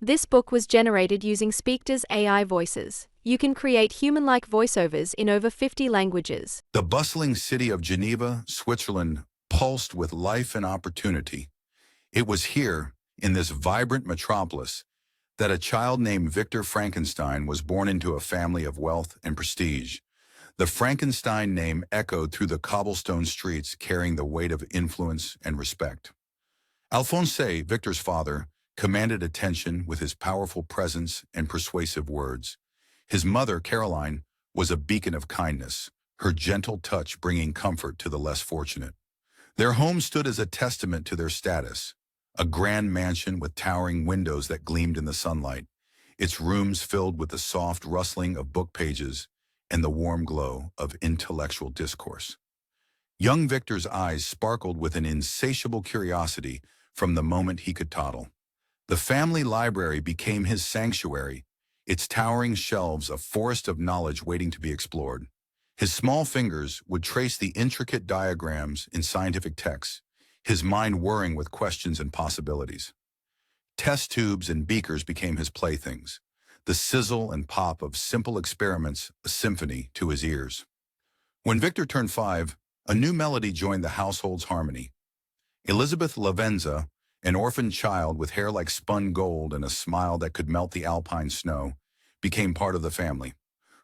This book was generated using Speaktor's AI voices. You can create human-like voiceovers in over 50 languages. The bustling city of Geneva, Switzerland, pulsed with life and opportunity. It was here, in this vibrant metropolis, that a child named Victor Frankenstein was born into a family of wealth and prestige. The Frankenstein name echoed through the cobblestone streets, carrying the weight of influence and respect. Alphonse, Victor's father, commanded attention with his powerful presence and persuasive words. His mother, Caroline, was a beacon of kindness, her gentle touch bringing comfort to the less fortunate. Their home stood as a testament to their status, a grand mansion with towering windows that gleamed in the sunlight, its rooms filled with the soft rustling of book pages and the warm glow of intellectual discourse. Young Victor's eyes sparkled with an insatiable curiosity from the moment he could toddle. The family library became his sanctuary, its towering shelves a forest of knowledge waiting to be explored. His small fingers would trace the intricate diagrams in scientific texts, his mind whirring with questions and possibilities. Test tubes and beakers became his playthings, the sizzle and pop of simple experiments a symphony to his ears. When Victor turned 5, a new melody joined the household's harmony. Elizabeth Lavenza, an orphan child with hair like spun gold and a smile that could melt the alpine snow, became part of the family.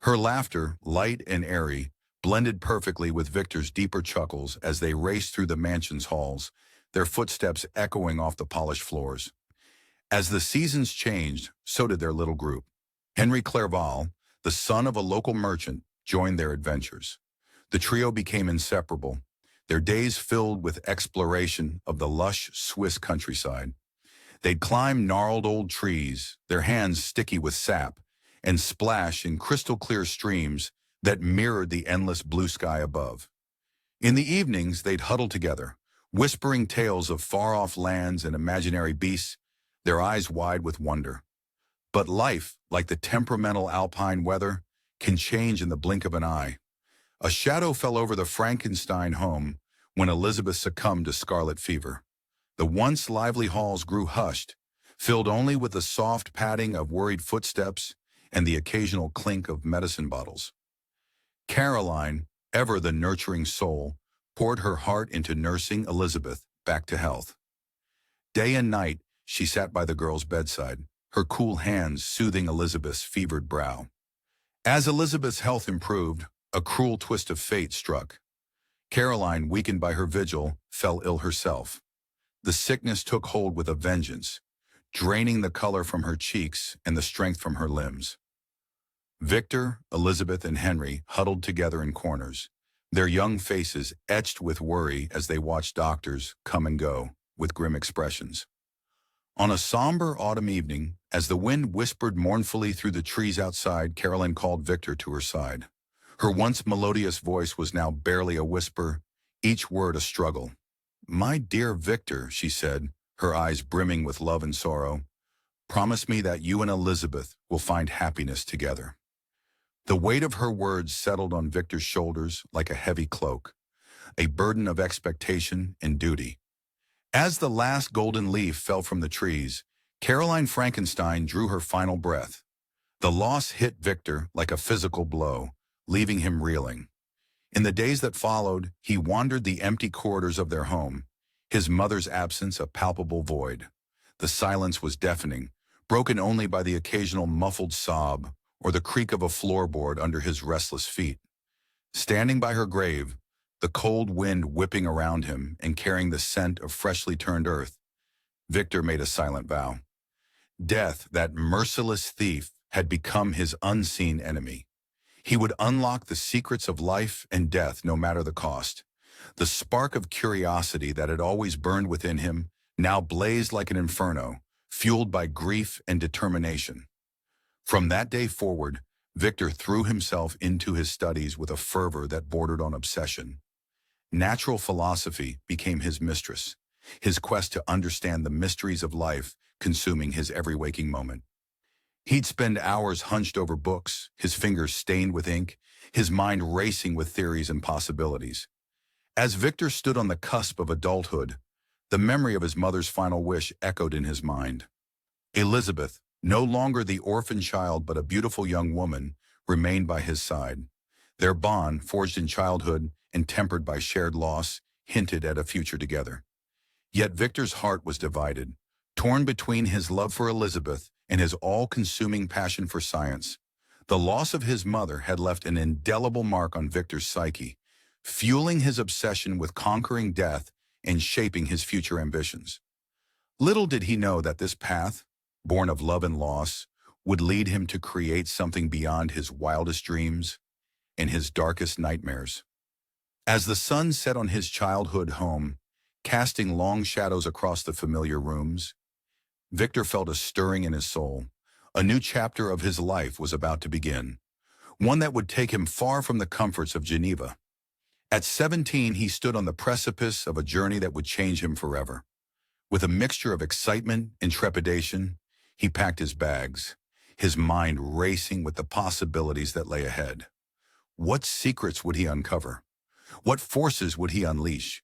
Her laughter, light and airy, blended perfectly with Victor's deeper chuckles as they raced through the mansion's halls, their footsteps echoing off the polished floors. As the seasons changed, so did their little group. Henry Clerval, the son of a local merchant, joined their adventures. The trio became inseparable, their days filled with exploration of the lush Swiss countryside. They'd climb gnarled old trees, their hands sticky with sap, and splash in crystal-clear streams that mirrored the endless blue sky above. In the evenings, they'd huddle together, whispering tales of far-off lands and imaginary beasts, their eyes wide with wonder. But life, like the temperamental alpine weather, can change in the blink of an eye. A shadow fell over the Frankenstein home when Elizabeth succumbed to scarlet fever. The once lively halls grew hushed, filled only with the soft padding of worried footsteps and the occasional clink of medicine bottles. Caroline, ever the nurturing soul, poured her heart into nursing Elizabeth back to health. Day and night, she sat by the girl's bedside, her cool hands soothing Elizabeth's fevered brow. As Elizabeth's health improved, a cruel twist of fate struck. Caroline, weakened by her vigil, fell ill herself. The sickness took hold with a vengeance, draining the color from her cheeks and the strength from her limbs. Victor, Elizabeth, and Henry huddled together in corners, their young faces etched with worry as they watched doctors come and go with grim expressions. On a somber autumn evening, as the wind whispered mournfully through the trees outside, Caroline called Victor to her side. Her once melodious voice was now barely a whisper, each word a struggle. "My dear Victor," she said, her eyes brimming with love and sorrow, "promise me that you and Elizabeth will find happiness together." The weight of her words settled on Victor's shoulders like a heavy cloak, a burden of expectation and duty. As the last golden leaf fell from the trees, Caroline Frankenstein drew her final breath. The loss hit Victor like a physical blow, leaving him reeling. In the days that followed, he wandered the empty corridors of their home, his mother's absence a palpable void. The silence was deafening, broken only by the occasional muffled sob or the creak of a floorboard under his restless feet. Standing by her grave, the cold wind whipping around him and carrying the scent of freshly turned earth, Victor made a silent vow. Death, that merciless thief, had become his unseen enemy. He would unlock the secrets of life and death no matter the cost. The spark of curiosity that had always burned within him now blazed like an inferno, fueled by grief and determination. From that day forward, Victor threw himself into his studies with a fervor that bordered on obsession. Natural philosophy became his mistress, his quest to understand the mysteries of life consuming his every waking moment. He'd spend hours hunched over books, his fingers stained with ink, his mind racing with theories and possibilities. As Victor stood on the cusp of adulthood, the memory of his mother's final wish echoed in his mind. Elizabeth, no longer the orphan child but a beautiful young woman, remained by his side. Their bond, forged in childhood and tempered by shared loss, hinted at a future together. Yet Victor's heart was divided, torn between his love for Elizabeth and his all-consuming passion for science. The loss of his mother had left an indelible mark on Victor's psyche, fueling his obsession with conquering death and shaping his future ambitions. Little did he know that this path, born of love and loss, would lead him to create something beyond his wildest dreams and his darkest nightmares. As the sun set on his childhood home, casting long shadows across the familiar rooms, Victor felt a stirring in his soul. A new chapter of his life was about to begin, one that would take him far from the comforts of Geneva. At 17, he stood on the precipice of a journey that would change him forever. With a mixture of excitement and trepidation, he packed his bags, his mind racing with the possibilities that lay ahead. What secrets would he uncover? What forces would he unleash?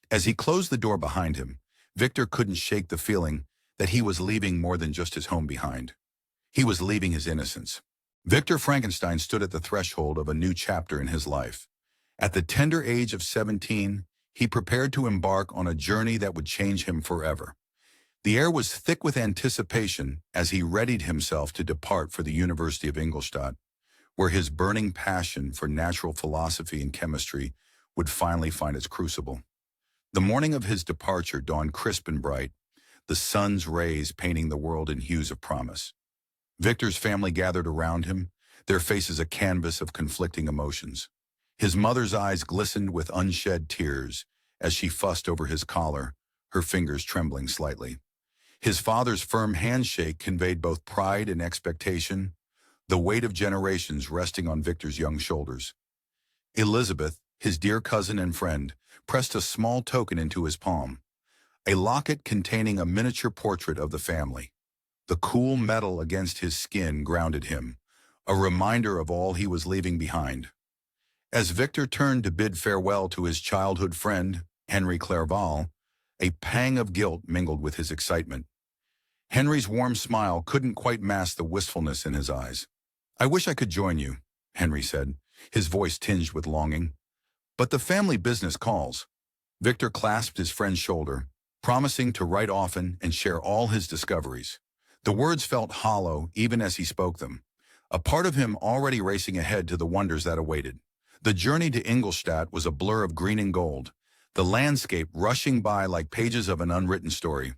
As he closed the door behind him, Victor couldn't shake the feeling that he was leaving more than just his home behind. He was leaving his innocence. Victor Frankenstein stood at the threshold of a new chapter in his life. At the tender age of 17, he prepared to embark on a journey that would change him forever. The air was thick with anticipation as he readied himself to depart for the University of Ingolstadt, where his burning passion for natural philosophy and chemistry would finally find its crucible. The morning of his departure dawned crisp and bright, the sun's rays painting the world in hues of promise. Victor's family gathered around him, their faces a canvas of conflicting emotions. His mother's eyes glistened with unshed tears as she fussed over his collar, her fingers trembling slightly. His father's firm handshake conveyed both pride and expectation, the weight of generations resting on Victor's young shoulders. Elizabeth, his dear cousin and friend, pressed a small token into his palm, a locket containing a miniature portrait of the family. The cool metal against his skin grounded him, a reminder of all he was leaving behind. As Victor turned to bid farewell to his childhood friend, Henry Clerval, a pang of guilt mingled with his excitement. Henry's warm smile couldn't quite mask the wistfulness in his eyes. "I wish I could join you," Henry said, his voice tinged with longing. "But the family business calls." Victor clasped his friend's shoulder, promising to write often and share all his discoveries. The words felt hollow even as he spoke them, a part of him already racing ahead to the wonders that awaited. The journey to Ingolstadt was a blur of green and gold, the landscape rushing by like pages of an unwritten story.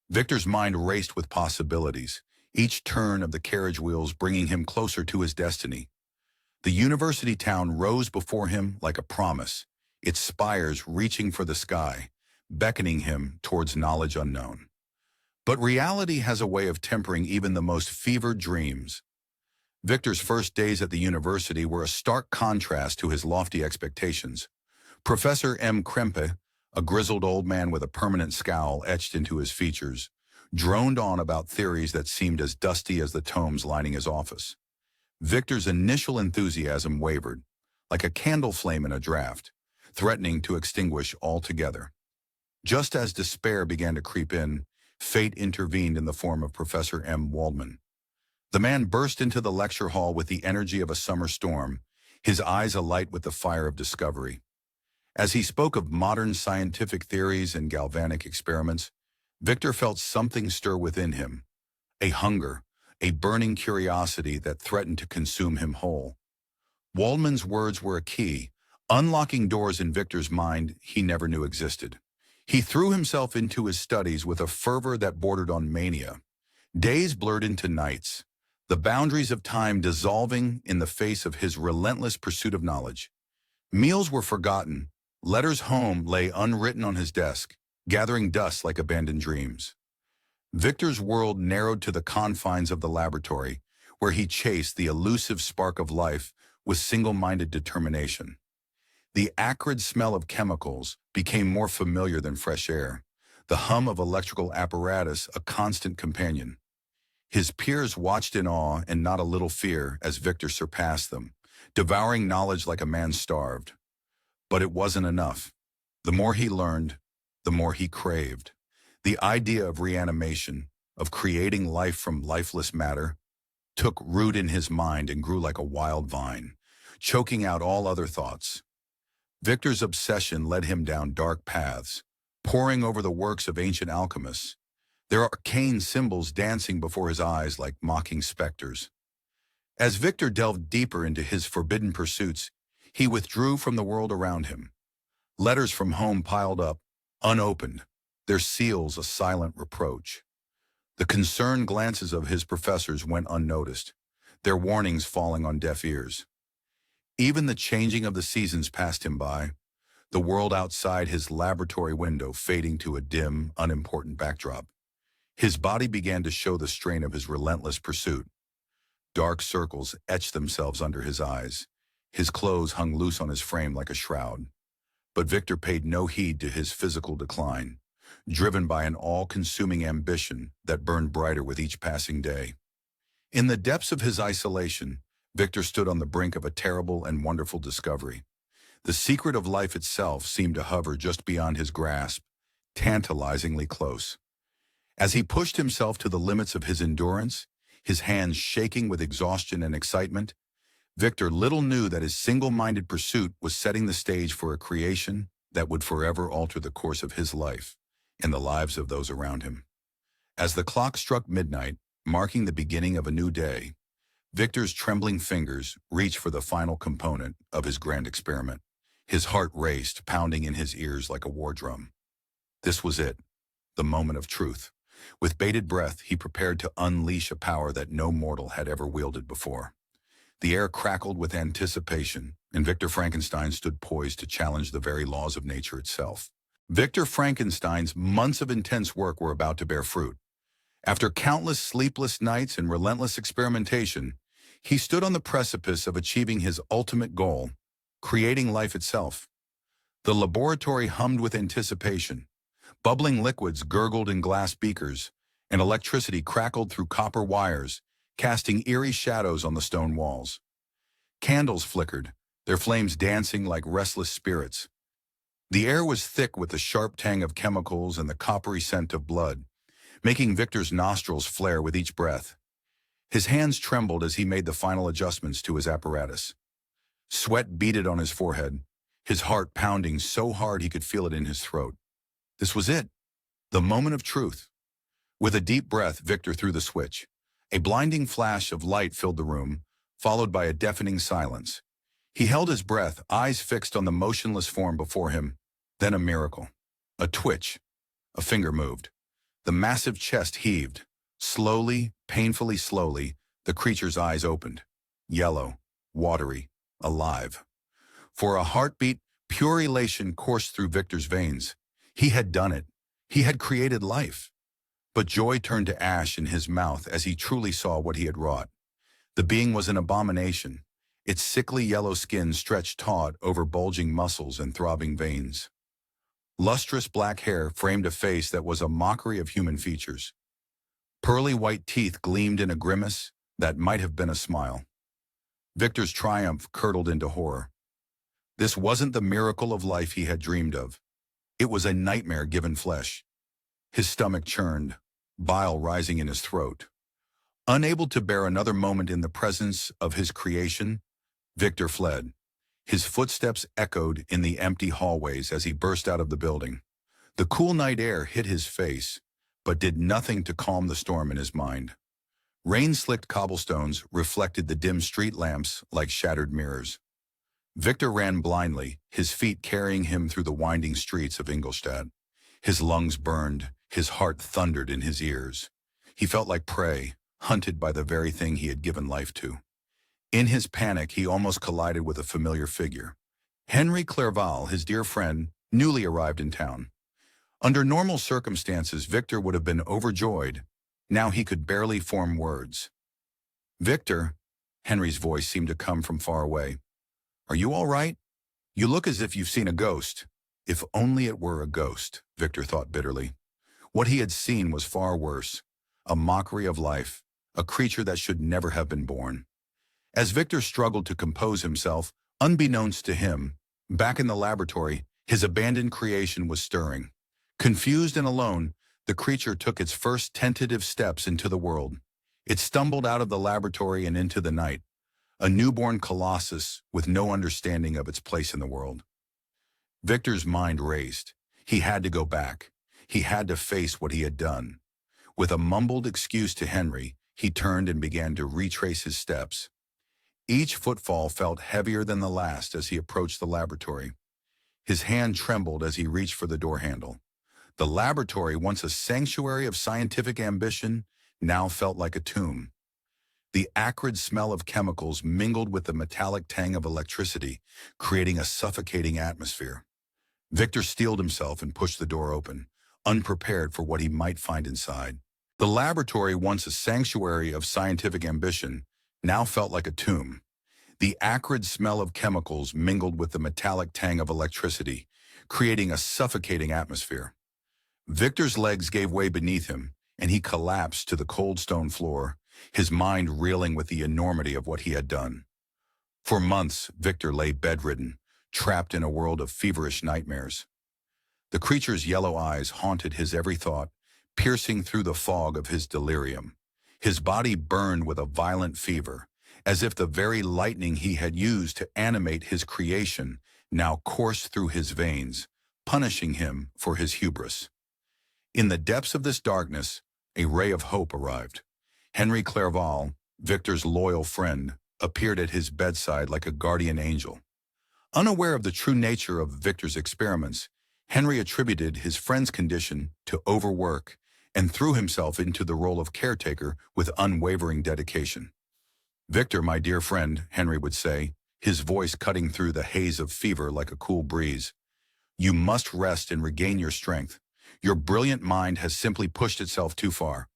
Victor's mind raced with possibilities, each turn of the carriage wheels bringing him closer to his destiny. The university town rose before him like a promise, its spires reaching for the sky, beckoning him towards knowledge unknown. But reality has a way of tempering even the most fevered dreams. Victor's first days at the university were a stark contrast to his lofty expectations. Professor M. Krempe, a grizzled old man with a permanent scowl etched into his features, droned on about theories that seemed as dusty as the tomes lining his office. Victor's initial enthusiasm wavered, like a candle flame in a draft, threatening to extinguish altogether. Just as despair began to creep in, fate intervened in the form of Professor M. Waldman. The man burst into the lecture hall with the energy of a summer storm, his eyes alight with the fire of discovery. As he spoke of modern scientific theories and galvanic experiments, Victor felt something stir within him, a hunger, a burning curiosity that threatened to consume him whole. Waldman's words were a key, unlocking doors in Victor's mind he never knew existed. He threw himself into his studies with a fervor that bordered on mania. Days blurred into nights, the boundaries of time dissolving in the face of his relentless pursuit of knowledge. Meals were forgotten, letters home lay unwritten on his desk, gathering dust like abandoned dreams. Victor's world narrowed to the confines of the laboratory, where he chased the elusive spark of life with single-minded determination. The acrid smell of chemicals became more familiar than fresh air, the hum of electrical apparatus a constant companion. His peers watched in awe and not a little fear as Victor surpassed them, devouring knowledge like a man starved. But it wasn't enough. The more he learned, the more he craved. The idea of reanimation, of creating life from lifeless matter, took root in his mind and grew like a wild vine, choking out all other thoughts. Victor's obsession led him down dark paths, poring over the works of ancient alchemists, their arcane symbols dancing before his eyes like mocking specters. As Victor delved deeper into his forbidden pursuits, he withdrew from the world around him. Letters from home piled up, unopened, their seals a silent reproach. The concerned glances of his professors went unnoticed, their warnings falling on deaf ears. Even the changing of the seasons passed him by, the world outside his laboratory window fading to a dim, unimportant backdrop. His body began to show the strain of his relentless pursuit. Dark circles etched themselves under his eyes. His clothes hung loose on his frame like a shroud. But Victor paid no heed to his physical decline, driven by an all-consuming ambition that burned brighter with each passing day. In the depths of his isolation, Victor stood on the brink of a terrible and wonderful discovery. The secret of life itself seemed to hover just beyond his grasp, tantalizingly close. As he pushed himself to the limits of his endurance, his hands shaking with exhaustion and excitement, Victor little knew that his single-minded pursuit was setting the stage for a creation that would forever alter the course of his life and the lives of those around him. As the clock struck midnight, marking the beginning of a new day, Victor's trembling fingers reached for the final component of his grand experiment. His heart raced, pounding in his ears like a war drum. This was it, the moment of truth. With bated breath, he prepared to unleash a power that no mortal had ever wielded before. The air crackled with anticipation, and Victor Frankenstein stood poised to challenge the very laws of nature itself. Victor Frankenstein's months of intense work were about to bear fruit. After countless sleepless nights and relentless experimentation, he stood on the precipice of achieving his ultimate goal, creating life itself. The laboratory hummed with anticipation. Bubbling liquids gurgled in glass beakers, and electricity crackled through copper wires, casting eerie shadows on the stone walls. Candles flickered, their flames dancing like restless spirits. The air was thick with the sharp tang of chemicals and the coppery scent of blood, making Victor's nostrils flare with each breath. His hands trembled as he made the final adjustments to his apparatus. Sweat beaded on his forehead, his heart pounding so hard he could feel it in his throat. This was it, the moment of truth. With a deep breath, Victor threw the switch. A blinding flash of light filled the room, followed by a deafening silence. He held his breath, eyes fixed on the motionless form before him. Then a miracle. A twitch. A finger moved. The massive chest heaved. Slowly, painfully slowly, the creature's eyes opened. Yellow, watery, alive. For a heartbeat, pure elation coursed through Victor's veins. He had done it. He had created life. But joy turned to ash in his mouth as he truly saw what he had wrought. The being was an abomination, its sickly yellow skin stretched taut over bulging muscles and throbbing veins. Lustrous black hair framed a face that was a mockery of human features. Pearly white teeth gleamed in a grimace that might have been a smile. Victor's triumph curdled into horror. This wasn't the miracle of life he had dreamed of. It was a nightmare given flesh. His stomach churned, bile rising in his throat. Unable to bear another moment in the presence of his creation, Victor fled. His footsteps echoed in the empty hallways as he burst out of the building. The cool night air hit his face, but did nothing to calm the storm in his mind. Rain-slicked cobblestones reflected the dim street lamps like shattered mirrors. Victor ran blindly, his feet carrying him through the winding streets of Ingolstadt. His lungs burned, his heart thundered in his ears. He felt like prey, hunted by the very thing he had given life to. In his panic, he almost collided with a familiar figure. Henry Clerval, his dear friend, newly arrived in town. Under normal circumstances, Victor would have been overjoyed. Now he could barely form words. "Victor," Henry's voice seemed to come from far away. "Are you all right? You look as if you've seen a ghost." If only it were a ghost, Victor thought bitterly. What he had seen was far worse. A mockery of life, a creature that should never have been born. As Victor struggled to compose himself, unbeknownst to him, back in the laboratory, his abandoned creation was stirring. Confused and alone, the creature took its first tentative steps into the world. It stumbled out of the laboratory and into the night, a newborn colossus with no understanding of its place in the world. Victor's mind raced. He had to go back. He had to face what he had done. With a mumbled excuse to Henry, he turned and began to retrace his steps. Each footfall felt heavier than the last as he approached the laboratory. His hand trembled as he reached for the door handle. The laboratory, once a sanctuary of scientific ambition, now felt like a tomb. The acrid smell of chemicals mingled with the metallic tang of electricity, creating a suffocating atmosphere. Victor steeled himself and pushed the door open, unprepared for what he might find inside. The laboratory, once a sanctuary of scientific ambition, now felt like a tomb. The acrid smell of chemicals mingled with the metallic tang of electricity, creating a suffocating atmosphere. Victor's legs gave way beneath him, and he collapsed to the cold stone floor, his mind reeling with the enormity of what he had done. For months, Victor lay bedridden, trapped in a world of feverish nightmares. The creature's yellow eyes haunted his every thought, piercing through the fog of his delirium. His body burned with a violent fever, as if the very lightning he had used to animate his creation now coursed through his veins, punishing him for his hubris. In the depths of this darkness, a ray of hope arrived. Henry Clerval, Victor's loyal friend, appeared at his bedside like a guardian angel. Unaware of the true nature of Victor's experiments, Henry attributed his friend's condition to overwork and threw himself into the role of caretaker with unwavering dedication. "Victor, my dear friend," Henry would say, his voice cutting through the haze of fever like a cool breeze. "You must rest and regain your strength. Your brilliant mind has simply pushed itself too far."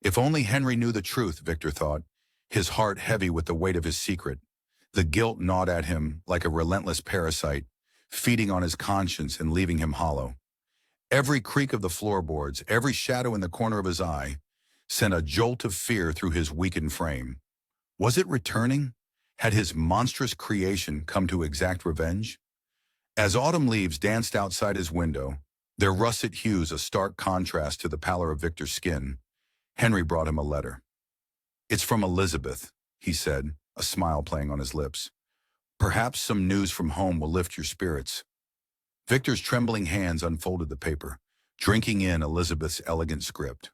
If only Henry knew the truth, Victor thought, his heart heavy with the weight of his secret. The guilt gnawed at him like a relentless parasite, feeding on his conscience and leaving him hollow. Every creak of the floorboards, every shadow in the corner of his eye, sent a jolt of fear through his weakened frame. Was it returning? Had his monstrous creation come to exact revenge? As autumn leaves danced outside his window, their russet hues a stark contrast to the pallor of Victor's skin, Henry brought him a letter. "It's from Elizabeth," he said, a smile playing on his lips. "Perhaps some news from home will lift your spirits." Victor's trembling hands unfolded the paper, drinking in Elizabeth's elegant script.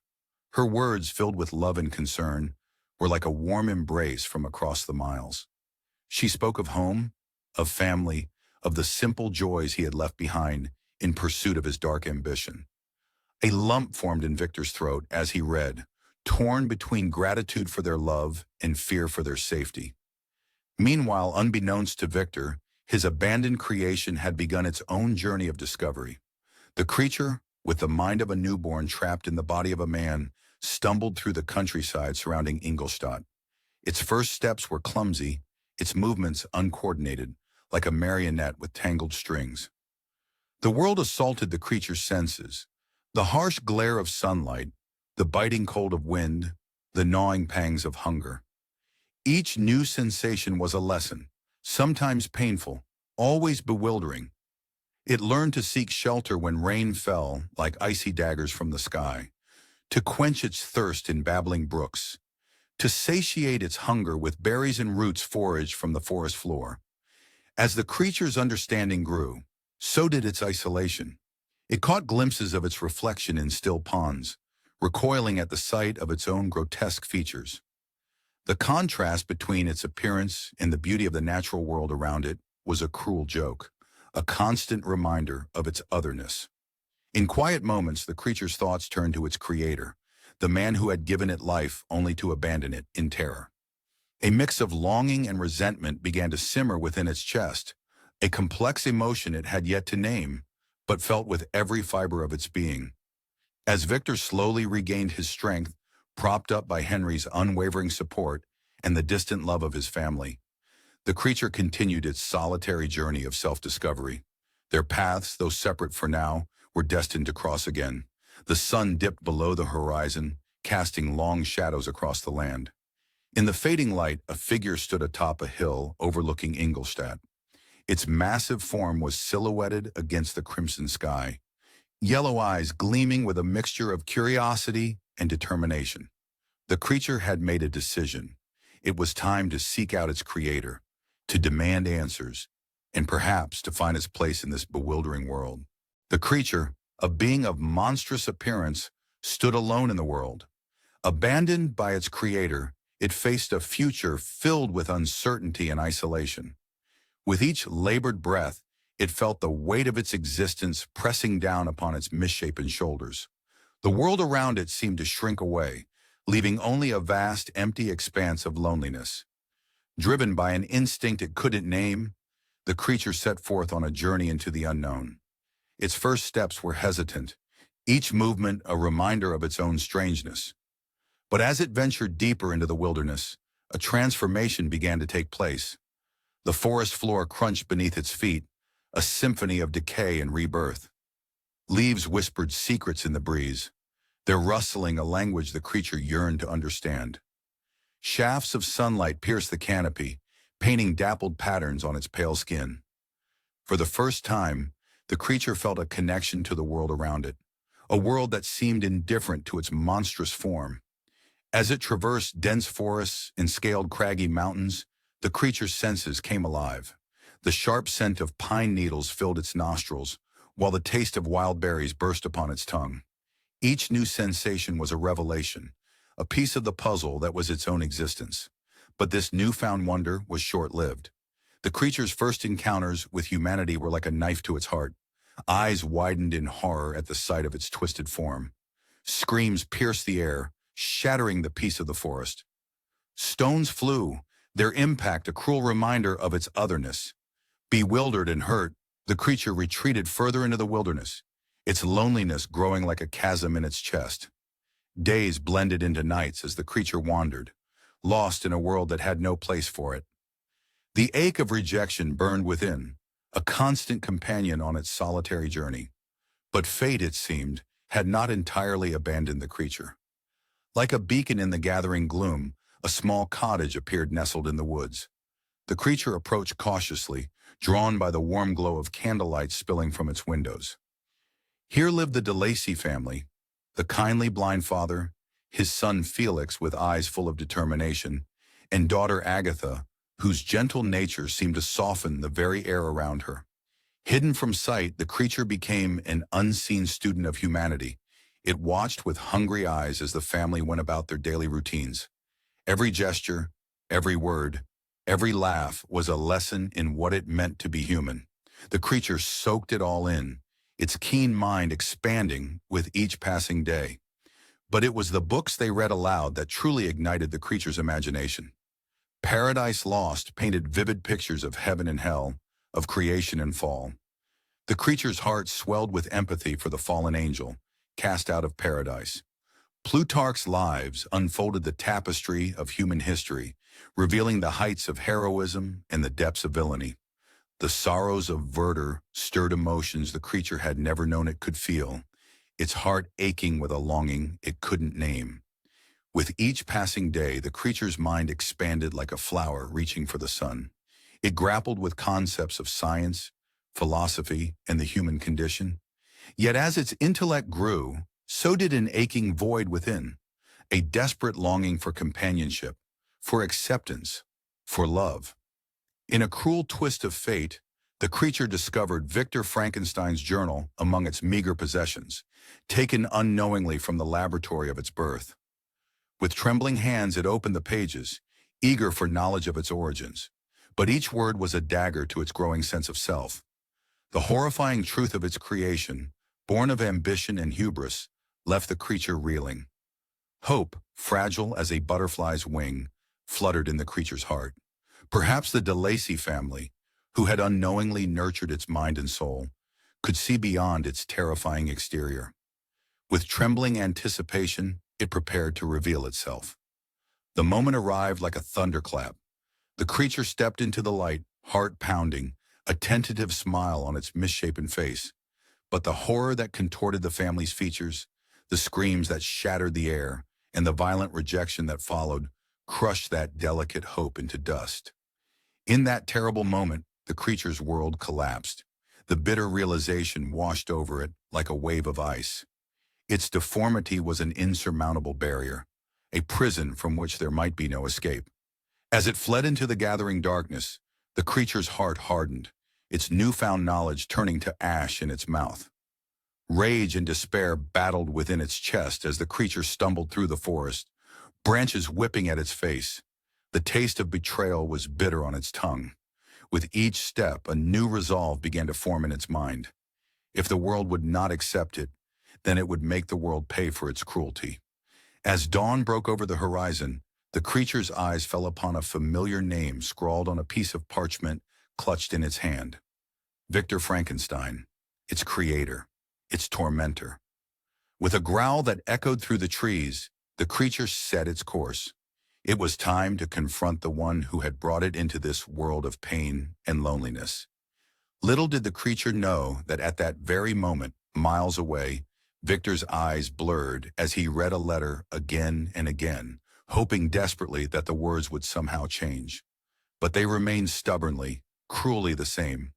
Her words, filled with love and concern, were like a warm embrace from across the miles. She spoke of home, of family, of the simple joys he had left behind in pursuit of his dark ambition. A lump formed in Victor's throat as he read, torn between gratitude for their love and fear for their safety. Meanwhile, unbeknownst to Victor, his abandoned creation had begun its own journey of discovery. The creature, with the mind of a newborn trapped in the body of a man, stumbled through the countryside surrounding Ingolstadt. Its first steps were clumsy, its movements uncoordinated, like a marionette with tangled strings. The world assaulted the creature's senses. The harsh glare of sunlight, the biting cold of wind, the gnawing pangs of hunger. Each new sensation was a lesson, sometimes painful, always bewildering. It learned to seek shelter when rain fell like icy daggers from the sky, to quench its thirst in babbling brooks, to satiate its hunger with berries and roots foraged from the forest floor. As the creature's understanding grew, so did its isolation. It caught glimpses of its reflection in still ponds, recoiling at the sight of its own grotesque features. The contrast between its appearance and the beauty of the natural world around it was a cruel joke, a constant reminder of its otherness. In quiet moments, the creature's thoughts turned to its creator, the man who had given it life only to abandon it in terror. A mix of longing and resentment began to simmer within its chest, a complex emotion it had yet to name, but felt with every fiber of its being. As Victor slowly regained his strength, propped up by Henry's unwavering support and the distant love of his family, the creature continued its solitary journey of self-discovery. Their paths, though separate for now, were destined to cross again. The sun dipped below the horizon, casting long shadows across the land. In the fading light, a figure stood atop a hill overlooking Ingolstadt. Its massive form was silhouetted against the crimson sky. yellow eyes gleaming with a mixture of curiosity and determination. The creature had made a decision. It was time to seek out its creator, to demand answers, and perhaps to find its place in this bewildering world. The creature, a being of monstrous appearance, stood alone in the world. Abandoned by its creator, it faced a future filled with uncertainty and isolation. With each labored breath, it felt the weight of its existence pressing down upon its misshapen shoulders. The world around it seemed to shrink away, leaving only a vast, empty expanse of loneliness. Driven by an instinct it couldn't name, the creature set forth on a journey into the unknown. Its first steps were hesitant, each movement a reminder of its own strangeness. But as it ventured deeper into the wilderness, a transformation began to take place. The forest floor crunched beneath its feet, a symphony of decay and rebirth. Leaves whispered secrets in the breeze, their rustling a language the creature yearned to understand. Shafts of sunlight pierced the canopy, painting dappled patterns on its pale skin. For the first time, the creature felt a connection to the world around it, a world that seemed indifferent to its monstrous form. As it traversed dense forests and scaled craggy mountains, the creature's senses came alive. The sharp scent of pine needles filled its nostrils, while the taste of wild berries burst upon its tongue. Each new sensation was a revelation, a piece of the puzzle that was its own existence. But this newfound wonder was short-lived. The creature's first encounters with humanity were like a knife to its heart. Eyes widened in horror at the sight of its twisted form. Screams pierced the air, shattering the peace of the forest. Stones flew, their impact a cruel reminder of its otherness. Bewildered and hurt, the creature retreated further into the wilderness, its loneliness growing like a chasm in its chest. Days blended into nights as the creature wandered, lost in a world that had no place for it. The ache of rejection burned within, a constant companion on its solitary journey. But fate, it seemed, had not entirely abandoned the creature. Like a beacon in the gathering gloom, a small cottage appeared nestled in the woods. The creature approached cautiously, drawn by the warm glow of candlelight spilling from its windows. Here lived the DeLacy family, the kindly blind father, his son Felix with eyes full of determination, and daughter Agatha, whose gentle nature seemed to soften the very air around her. Hidden from sight, the creature became an unseen student of humanity. It watched with hungry eyes as the family went about their daily routines. Every gesture, every word, every laugh was a lesson in what it meant to be human. The creature soaked it all in, its keen mind expanding with each passing day. But it was the books they read aloud that truly ignited the creature's imagination. Paradise Lost painted vivid pictures of heaven and hell, of creation and fall. The creature's heart swelled with empathy for the fallen angel, cast out of paradise. Plutarch's Lives unfolded the tapestry of human history, revealing the heights of heroism and the depths of villainy. The sorrows of Werther stirred emotions the creature had never known it could feel, its heart aching with a longing it couldn't name. With each passing day, the creature's mind expanded like a flower reaching for the sun. It grappled with concepts of science, philosophy, and the human condition. Yet as its intellect grew, so did an aching void within, a desperate longing for companionship, for acceptance, for love. In a cruel twist of fate, the creature discovered Victor Frankenstein's journal among its meager possessions, taken unknowingly from the laboratory of its birth. With trembling hands it opened the pages, eager for knowledge of its origins. But each word was a dagger to its growing sense of self. The horrifying truth of its creation, born of ambition and hubris, left the creature reeling. Hope, fragile as a butterfly's wing, fluttered in the creature's heart. Perhaps the DeLacy family, who had unknowingly nurtured its mind and soul, could see beyond its terrifying exterior. With trembling anticipation, it prepared to reveal itself. The moment arrived like a thunderclap. The creature stepped into the light, heart pounding, a tentative smile on its misshapen face. But the horror that contorted the family's features, the screams that shattered the air, and the violent rejection that followed, crushed that delicate hope into dust. In that terrible moment, the creature's world collapsed. The bitter realization washed over it like a wave of ice. Its deformity was an insurmountable barrier, a prison from which there might be no escape. As it fled into the gathering darkness, the creature's heart hardened, its newfound knowledge turning to ash in its mouth. Rage and despair battled within its chest as the creature stumbled through the forest, branches whipping at its face. The taste of betrayal was bitter on its tongue. With each step, a new resolve began to form in its mind. If the world would not accept it, then it would make the world pay for its cruelty. As dawn broke over the horizon, the creature's eyes fell upon a familiar name scrawled on a piece of parchment clutched in its hand. Victor Frankenstein, its creator, its tormentor. With a growl that echoed through the trees, the creature set its course. It was time to confront the one who had brought it into this world of pain and loneliness. Little did the creature know that at that very moment, miles away, Victor's eyes blurred as he read a letter again and again, hoping desperately that the words would somehow change. But they remained stubbornly, cruelly the same.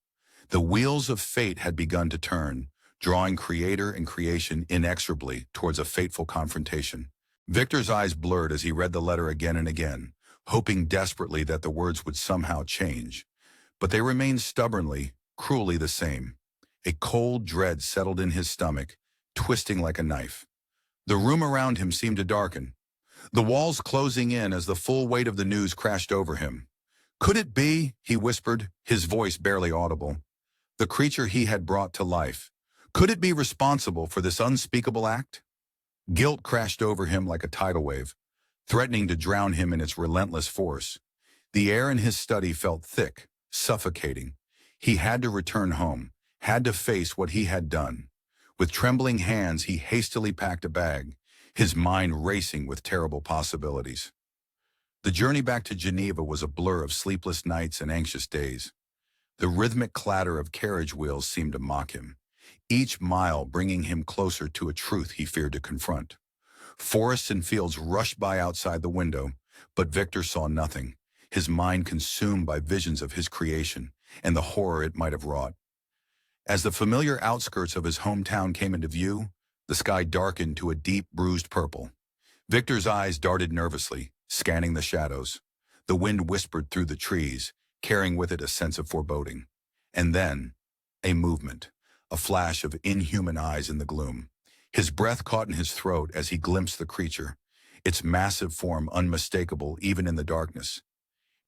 The wheels of fate had begun to turn, drawing creator and creation inexorably towards a fateful confrontation. Victor's eyes blurred as he read the letter again and again, hoping desperately that the words would somehow change. But they remained stubbornly, cruelly the same. A cold dread settled in his stomach, twisting like a knife. The room around him seemed to darken, the walls closing in as the full weight of the news crashed over him. Could it be, he whispered, his voice barely audible, the creature he had brought to life? Could it be responsible for this unspeakable act? Guilt crashed over him like a tidal wave, threatening to drown him in its relentless force. The air in his study felt thick, suffocating. He had to return home, had to face what he had done. With trembling hands, he hastily packed a bag, his mind racing with terrible possibilities. The journey back to Geneva was a blur of sleepless nights and anxious days. The rhythmic clatter of carriage wheels seemed to mock him, each mile bringing him closer to a truth he feared to confront. Forests and fields rushed by outside the window, but Victor saw nothing, his mind consumed by visions of his creation and the horror it might have wrought. As the familiar outskirts of his hometown came into view, the sky darkened to a deep, bruised purple. Victor's eyes darted nervously, scanning the shadows. The wind whispered through the trees, carrying with it a sense of foreboding. And then, a movement, a flash of inhuman eyes in the gloom. His breath caught in his throat as he glimpsed the creature, its massive form unmistakable even in the darkness.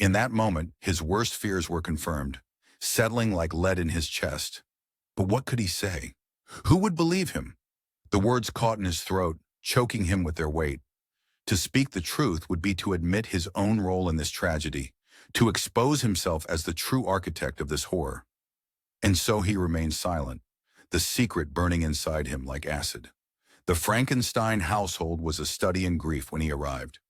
In that moment, his worst fears were confirmed, settling like lead in his chest. But what could he say? Who would believe him? The words caught in his throat, choking him with their weight. To speak the truth would be to admit his own role in this tragedy, to expose himself as the true architect of this horror. And so he remained silent, the secret burning inside him like acid. The Frankenstein household was a study in grief when he arrived.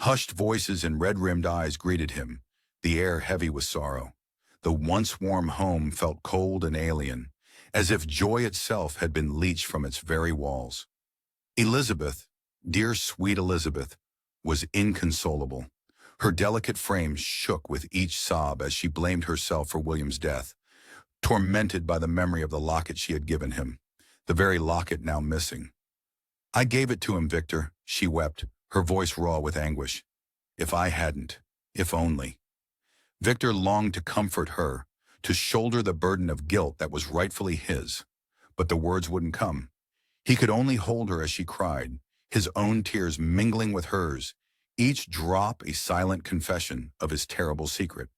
Hushed voices and red-rimmed eyes greeted him, the air heavy with sorrow. The once warm home felt cold and alien, as if joy itself had been leached from its very walls. Elizabeth, dear sweet Elizabeth, was inconsolable. Her delicate frame shook with each sob as she blamed herself for William's death, tormented by the memory of the locket she had given him, the very locket now missing. I gave it to him, Victor, she wept, her voice raw with anguish. If I hadn't, if only. Victor longed to comfort her, to shoulder the burden of guilt that was rightfully his. But the words wouldn't come. He could only hold her as she cried, his own tears mingling with hers, each drop a silent confession of his terrible secret.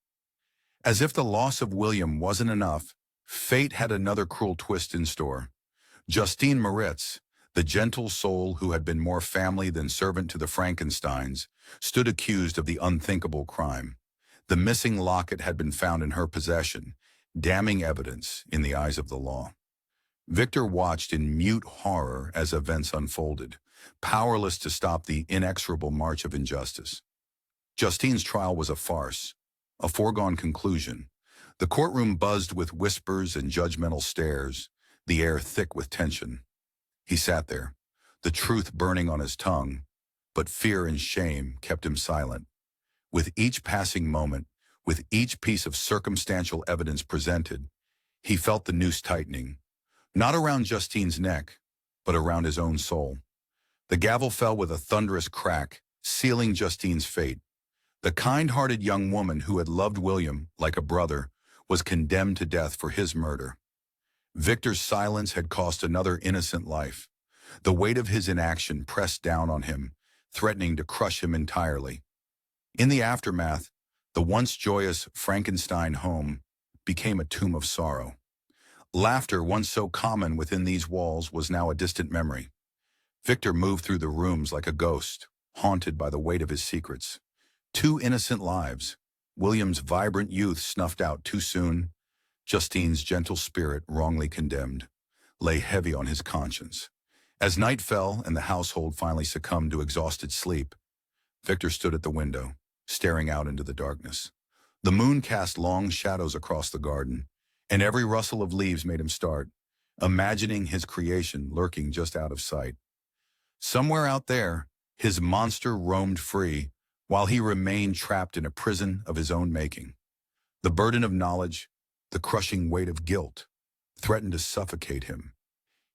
As if the loss of William wasn't enough, fate had another cruel twist in store. Justine Moritz, the gentle soul who had been more family than servant to the Frankensteins, stood accused of the unthinkable crime. The missing locket had been found in her possession, damning evidence in the eyes of the law. Victor watched in mute horror as events unfolded, powerless to stop the inexorable march of injustice. Justine's trial was a farce, a foregone conclusion. The courtroom buzzed with whispers and judgmental stares, the air thick with tension. He sat there, the truth burning on his tongue, but fear and shame kept him silent. With each passing moment, with each piece of circumstantial evidence presented, He felt the noose tightening, not around Justine's neck, but around his own soul. The gavel fell with a thunderous crack, sealing Justine's fate. The kind-hearted young woman who had loved William like a brother was condemned to death for his murder. Victor's silence had cost another innocent life. The weight of his inaction pressed down on him, threatening to crush him entirely. In the aftermath, the once joyous Frankenstein home became a tomb of sorrow. Laughter, once so common within these walls, was now a distant memory. Victor moved through the rooms like a ghost, haunted by the weight of his secrets. 2 innocent lives, William's vibrant youth snuffed out too soon, Justine's gentle spirit wrongly condemned, lay heavy on his conscience. As night fell and the household finally succumbed to exhausted sleep, Victor stood at the window, staring out into the darkness. The moon cast long shadows across the garden, and every rustle of leaves made him start, imagining his creation lurking just out of sight. Somewhere out there, his monster roamed free, while he remained trapped in a prison of his own making. The burden of knowledge, the crushing weight of guilt, threatened to suffocate him.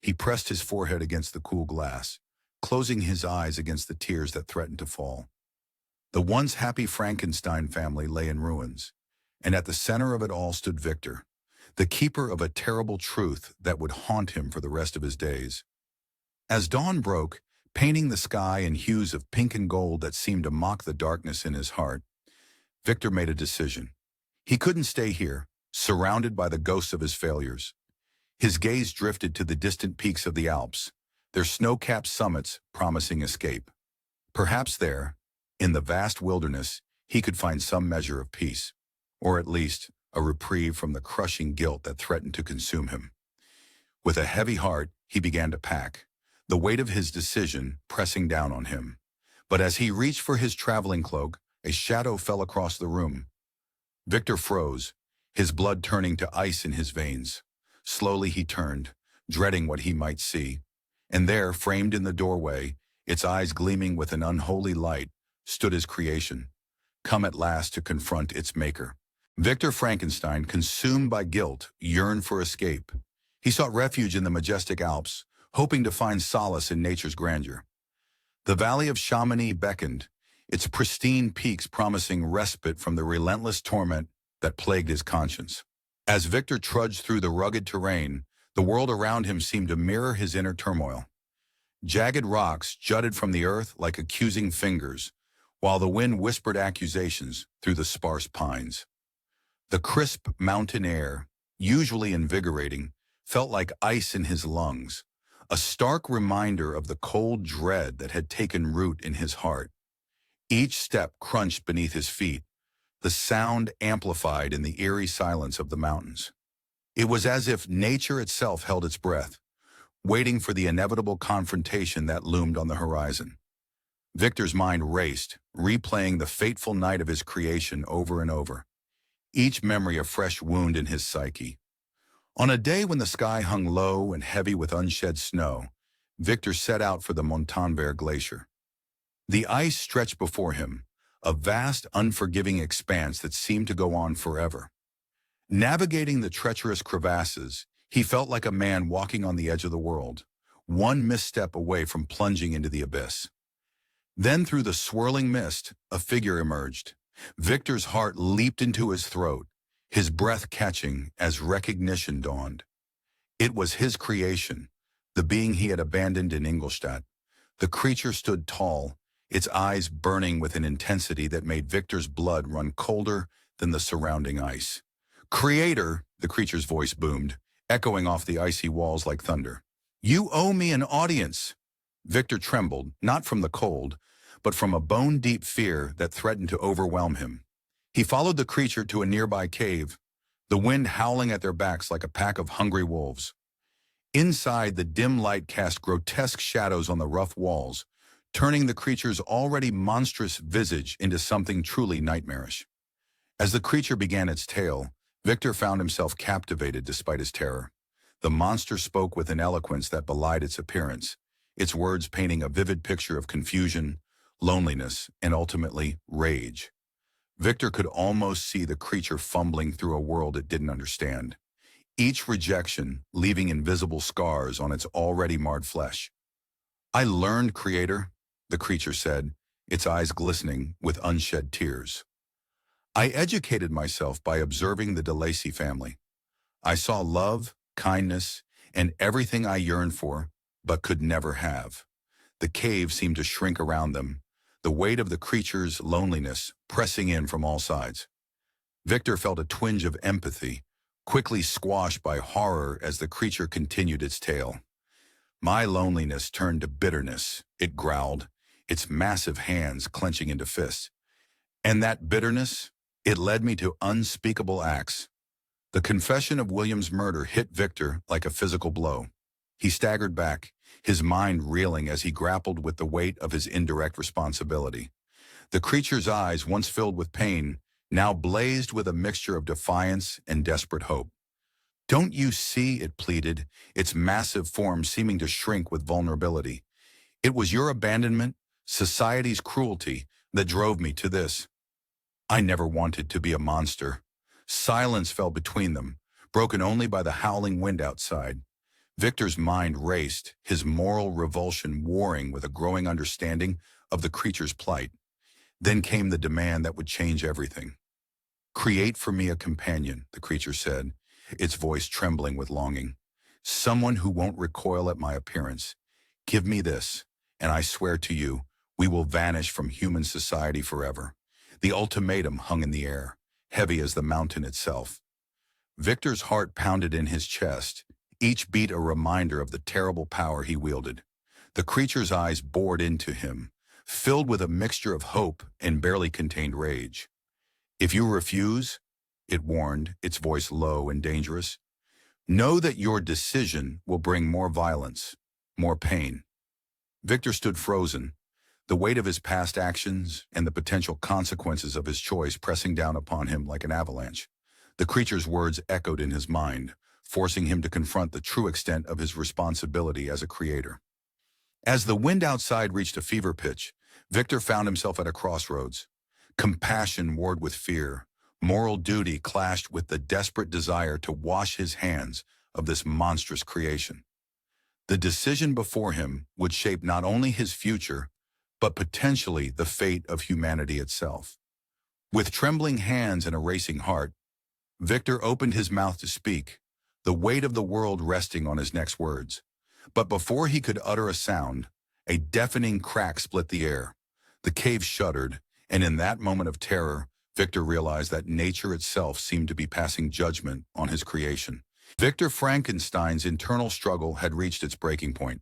He pressed his forehead against the cool glass, closing his eyes against the tears that threatened to fall. The once happy Frankenstein family lay in ruins, and at the center of it all stood Victor, the keeper of a terrible truth that would haunt him for the rest of his days. As dawn broke, painting the sky in hues of pink and gold that seemed to mock the darkness in his heart, Victor made a decision. He couldn't stay here, surrounded by the ghosts of his failures. His gaze drifted to the distant peaks of the Alps, their snow-capped summits promising escape. Perhaps there, in the vast wilderness, he could find some measure of peace, or at least a reprieve from the crushing guilt that threatened to consume him. With a heavy heart, he began to pack, the weight of his decision pressing down on him. But as he reached for his traveling cloak, a shadow fell across the room. Victor froze, his blood turning to ice in his veins. Slowly he turned, dreading what he might see. And there, framed in the doorway, its eyes gleaming with an unholy light, stood his creation, come at last to confront its maker. Victor Frankenstein, consumed by guilt, yearned for escape. He sought refuge in the majestic Alps, hoping to find solace in nature's grandeur. The valley of Chamonix beckoned, its pristine peaks promising respite from the relentless torment that plagued his conscience. As Victor trudged through the rugged terrain, the world around him seemed to mirror his inner turmoil. Jagged rocks jutted from the earth like accusing fingers, while the wind whispered accusations through the sparse pines. The crisp mountain air, usually invigorating, felt like ice in his lungs, a stark reminder of the cold dread that had taken root in his heart. Each step crunched beneath his feet, the sound amplified in the eerie silence of the mountains. It was as if nature itself held its breath, waiting for the inevitable confrontation that loomed on the horizon. Victor's mind raced, replaying the fateful night of his creation over and over, each memory a fresh wound in his psyche. On a day when the sky hung low and heavy with unshed snow, Victor set out for the Montanvert Glacier. The ice stretched before him, a vast, unforgiving expanse that seemed to go on forever. Navigating the treacherous crevasses, he felt like a man walking on the edge of the world, one misstep away from plunging into the abyss. Then through the swirling mist, a figure emerged. Victor's heart leaped into his throat, his breath catching as recognition dawned. It was his creation, the being he had abandoned in Ingolstadt. The creature stood tall, its eyes burning with an intensity that made Victor's blood run colder than the surrounding ice. "Creator," the creature's voice boomed, echoing off the icy walls like thunder. "You owe me an audience." Victor trembled, not from the cold, but from a bone-deep fear that threatened to overwhelm him. He followed the creature to a nearby cave, the wind howling at their backs like a pack of hungry wolves. Inside, the dim light cast grotesque shadows on the rough walls, turning the creature's already monstrous visage into something truly nightmarish. As the creature began its tale, Victor found himself captivated despite his terror. The monster spoke with an eloquence that belied its appearance, its words painting a vivid picture of confusion, loneliness, and ultimately, rage. Victor could almost see the creature fumbling through a world it didn't understand, each rejection leaving invisible scars on its already marred flesh. "I learned, Creator," the creature said, its eyes glistening with unshed tears. "I educated myself by observing the DeLacy family. I saw love, kindness, and everything I yearned for, but could never have." The cave seemed to shrink around them, the weight of the creature's loneliness pressing in from all sides. Victor felt a twinge of empathy, quickly squashed by horror as the creature continued its tale. "My loneliness turned to bitterness," it growled, its massive hands clenching into fists. "And that bitterness, it led me to unspeakable acts." The confession of William's murder hit Victor like a physical blow. He staggered back, his mind reeling as he grappled with the weight of his indirect responsibility. The creature's eyes, once filled with pain, now blazed with a mixture of defiance and desperate hope. "Don't you see?" it pleaded, its massive form seeming to shrink with vulnerability. "It was your abandonment, society's cruelty, that drove me to this. I never wanted to be a monster." Silence fell between them, broken only by the howling wind outside. Victor's mind raced, his moral revulsion warring with a growing understanding of the creature's plight. Then came the demand that would change everything. "Create for me a companion," the creature said, its voice trembling with longing. "Someone who won't recoil at my appearance. Give me this, and I swear to you, we will vanish from human society forever." The ultimatum hung in the air, heavy as the mountain itself. Victor's heart pounded in his chest, each beat a reminder of the terrible power he wielded. The creature's eyes bored into him, filled with a mixture of hope and barely contained rage. "If you refuse," it warned, its voice low and dangerous, "know that your decision will bring more violence, more pain." Victor stood frozen, the weight of his past actions and the potential consequences of his choice pressing down upon him like an avalanche. The creature's words echoed in his mind, forcing him to confront the true extent of his responsibility as a creator. As the wind outside reached a fever pitch, Victor found himself at a crossroads. Compassion warred with fear. Moral duty clashed with the desperate desire to wash his hands of this monstrous creation. The decision before him would shape not only his future, but potentially the fate of humanity itself. With trembling hands and a racing heart, Victor opened his mouth to speak, the weight of the world resting on his next words. But before he could utter a sound, a deafening crack split the air. The cave shuddered, and in that moment of terror, Victor realized that nature itself seemed to be passing judgment on his creation. Victor Frankenstein's internal struggle had reached its breaking point.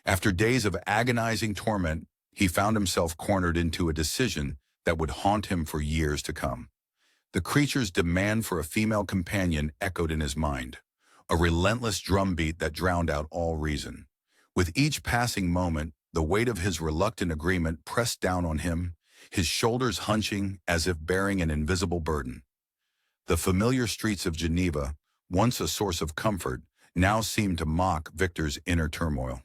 After days of agonizing torment, he found himself cornered into a decision that would haunt him for years to come. The creature's demand for a female companion echoed in his mind, a relentless drumbeat that drowned out all reason. With each passing moment, the weight of his reluctant agreement pressed down on him, his shoulders hunching as if bearing an invisible burden. The familiar streets of Geneva, once a source of comfort, now seemed to mock Victor's inner turmoil.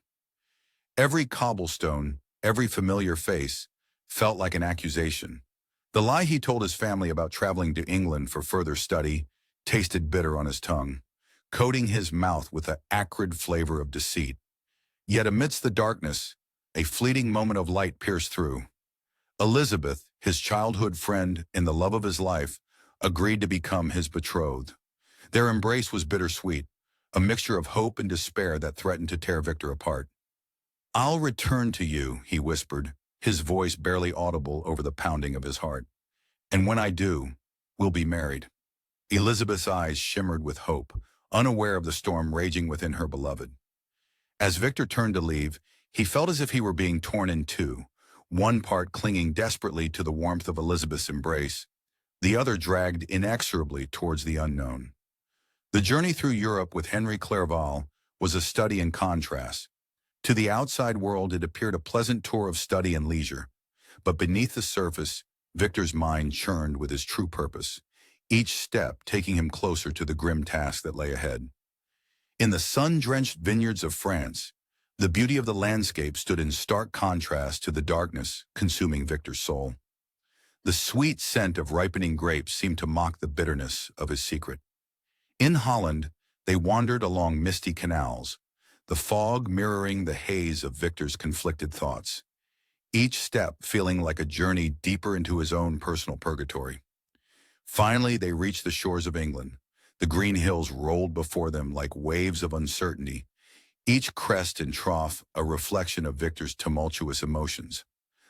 Every cobblestone, every familiar face, felt like an accusation. The lie he told his family about traveling to England for further study tasted bitter on his tongue, coating his mouth with the acrid flavor of deceit. Yet amidst the darkness, a fleeting moment of light pierced through. Elizabeth, his childhood friend and the love of his life, agreed to become his betrothed. Their embrace was bittersweet, a mixture of hope and despair that threatened to tear Victor apart. "I'll return to you," he whispered, his voice barely audible over the pounding of his heart. "And when I do, we'll be married." Elizabeth's eyes shimmered with hope, unaware of the storm raging within her beloved. As Victor turned to leave, he felt as if he were being torn in two, one part clinging desperately to the warmth of Elizabeth's embrace, the other dragged inexorably towards the unknown. The journey through Europe with Henry Clerval was a study in contrast. To the outside world, it appeared a pleasant tour of study and leisure, but beneath the surface, Victor's mind churned with his true purpose, each step taking him closer to the grim task that lay ahead. In the sun-drenched vineyards of France, the beauty of the landscape stood in stark contrast to the darkness consuming Victor's soul. The sweet scent of ripening grapes seemed to mock the bitterness of his secret. In Holland, They wandered along misty canals, the fog mirroring the haze of Victor's conflicted thoughts, each step feeling like a journey deeper into his own personal purgatory. Finally, they reached the shores of England. The green hills rolled before them like waves of uncertainty, each crest and trough a reflection of Victor's tumultuous emotions.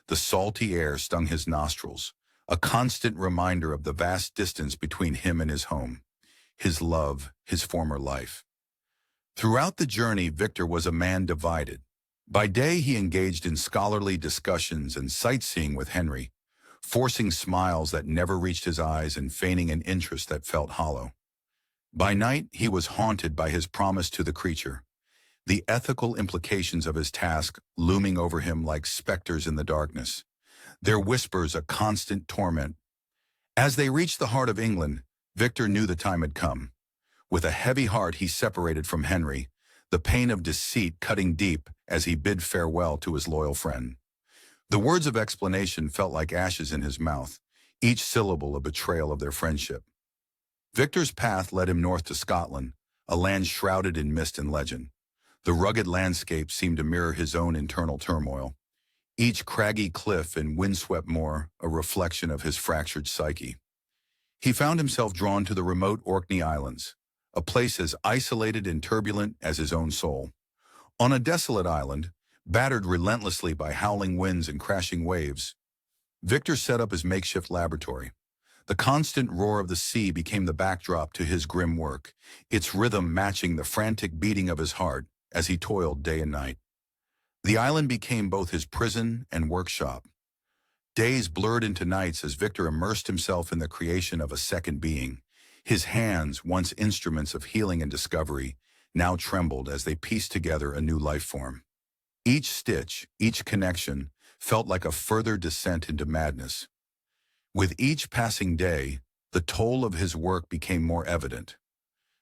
The salty air stung his nostrils, a constant reminder of the vast distance between him and his home, his love, his former life. Throughout the journey, Victor was a man divided. By day, he engaged in scholarly discussions and sightseeing with Henry, forcing smiles that never reached his eyes and feigning an interest that felt hollow. By night, he was haunted by his promise to the creature, the ethical implications of his task looming over him like specters in the darkness, their whispers a constant torment. As they reached the heart of England, Victor knew the time had come. With a heavy heart, he separated from Henry, the pain of deceit cutting deep as he bid farewell to his loyal friend. The words of explanation felt like ashes in his mouth, each syllable a betrayal of their friendship. Victor's path led him north to Scotland, a land shrouded in mist and legend. The rugged landscape seemed to mirror his own internal turmoil, each craggy cliff and windswept moor a reflection of his fractured psyche. He found himself drawn to the remote Orkney Islands, a place as isolated and turbulent as his own soul. On a desolate island, battered relentlessly by howling winds and crashing waves, Victor set up his makeshift laboratory. The constant roar of the sea became the backdrop to his grim work, its rhythm matching the frantic beating of his heart as he toiled day and night. The island became both his prison and workshop. Days blurred into nights as Victor immersed himself in the creation of a second being. His hands, once instruments of healing and discovery, now trembled as they pieced together a new life form. Each stitch, each connection, felt like a further descent into madness. With each passing day, the toll of his work became more evident.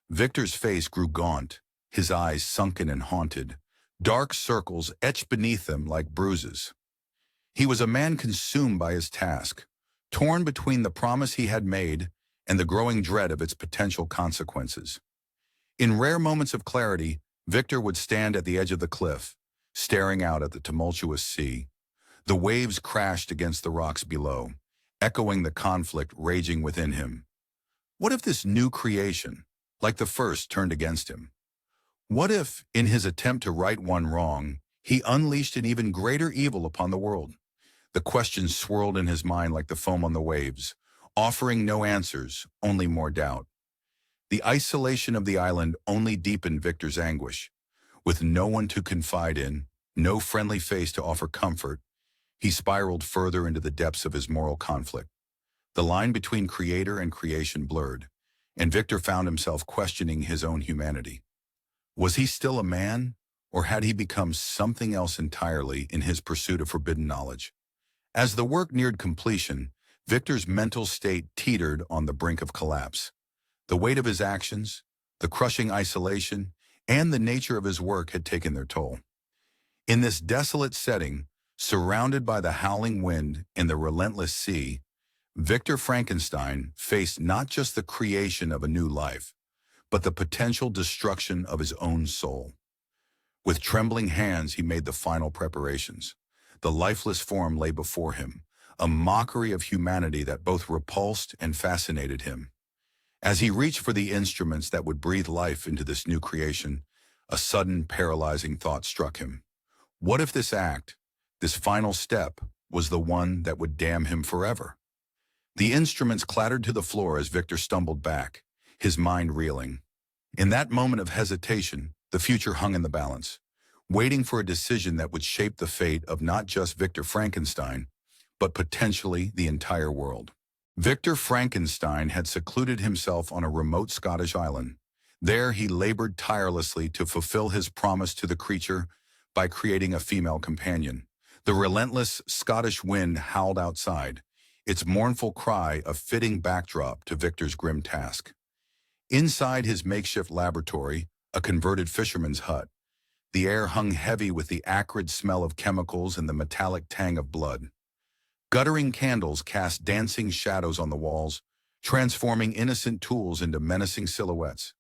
Victor's face grew gaunt, his eyes sunken and haunted, dark circles etched beneath them like bruises. He was a man consumed by his task, torn between the promise he had made and the growing dread of its potential consequences. In rare moments of clarity, Victor would stand at the edge of the cliff, staring out at the tumultuous sea. The waves crashed against the rocks below, echoing the conflict raging within him. What if this new creation, like the first, turned against him? What if, in his attempt to right one wrong, he unleashed an even greater evil upon the world? The questions swirled in his mind like the foam on the waves, offering no answers, only more doubt. The isolation of the island only deepened Victor's anguish. With no one to confide in, no friendly face to offer comfort, he spiraled further into the depths of his moral conflict. The line between creator and creation blurred, and Victor found himself questioning his own humanity. Was he still a man, or had he become something else entirely in his pursuit of forbidden knowledge? As the work neared completion, Victor's mental state teetered on the brink of collapse. The weight of his actions, the crushing isolation, and the nature of his work had taken their toll. In this desolate setting, surrounded by the howling wind and the relentless sea, Victor Frankenstein faced not just the creation of a new life, but the potential destruction of his own soul. With trembling hands, he made the final preparations. The lifeless form lay before him, a mockery of humanity that both repulsed and fascinated him. As he reached for the instruments that would breathe life into this new creation, a sudden paralyzing thought struck him. What if this act, this final step, was the one that would damn him forever? The instruments clattered to the floor as Victor stumbled back, his mind reeling. In that moment of hesitation, the future hung in the balance, waiting for a decision that would shape the fate of not just Victor Frankenstein, but potentially the entire world. Victor Frankenstein had secluded himself on a remote Scottish island. There he labored tirelessly to fulfill his promise to the creature by creating a female companion. The relentless Scottish wind howled outside, its mournful cry a fitting backdrop to Victor's grim task. Inside his makeshift laboratory, a converted fisherman's hut, the air hung heavy with the acrid smell of chemicals and the metallic tang of blood. Guttering candles cast dancing shadows on the walls, transforming innocent tools into menacing silhouettes.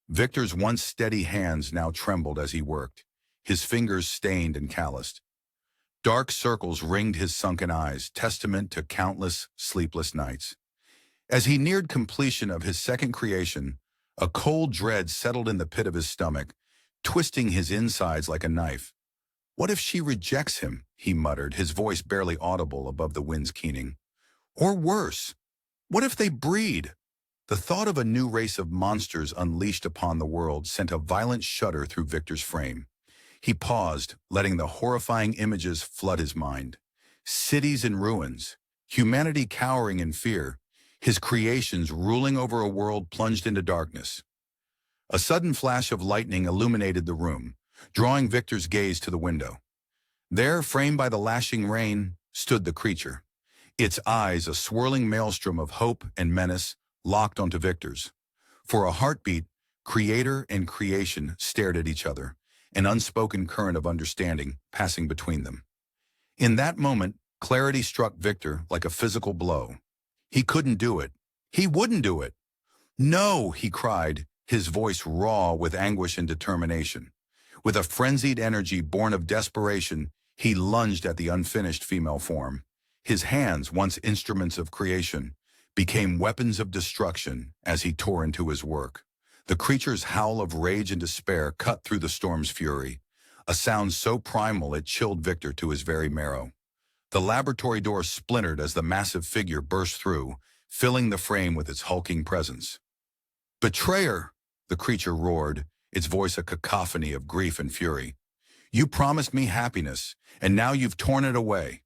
Victor's once steady hands now trembled as he worked, his fingers stained and calloused. Dark circles ringed his sunken eyes, testament to countless sleepless nights. As he neared completion of his second creation, a cold dread settled in the pit of his stomach, twisting his insides like a knife. What if she rejects him, he muttered, his voice barely audible above the wind's keening. Or worse, what if they breed? The thought of a new race of monsters unleashed upon the world sent a violent shudder through Victor's frame. He paused, letting the horrifying images flood his mind. Cities in ruins, humanity cowering in fear, his creations ruling over a world plunged into darkness. A sudden flash of lightning illuminated the room, drawing Victor's gaze to the window. There, framed by the lashing rain, stood the creature. Its eyes, a swirling maelstrom of hope and menace, locked onto Victor's. For a heartbeat, creator and creation stared at each other, an unspoken current of understanding passing between them. In that moment, clarity struck Victor like a physical blow. He couldn't do it. He wouldn't do it. No, he cried, his voice raw with anguish and determination. With a frenzied energy born of desperation, he lunged at the unfinished female form. His hands, once instruments of creation, became weapons of destruction as he tore into his work. The creature's howl of rage and despair cut through the storm's fury, a sound so primal it chilled Victor to his very marrow. The laboratory door splintered as the massive figure burst through, filling the frame with its hulking presence. "Betrayer!" the creature roared, its voice a cacophony of grief and fury. "You promised me happiness, and now you've torn it away."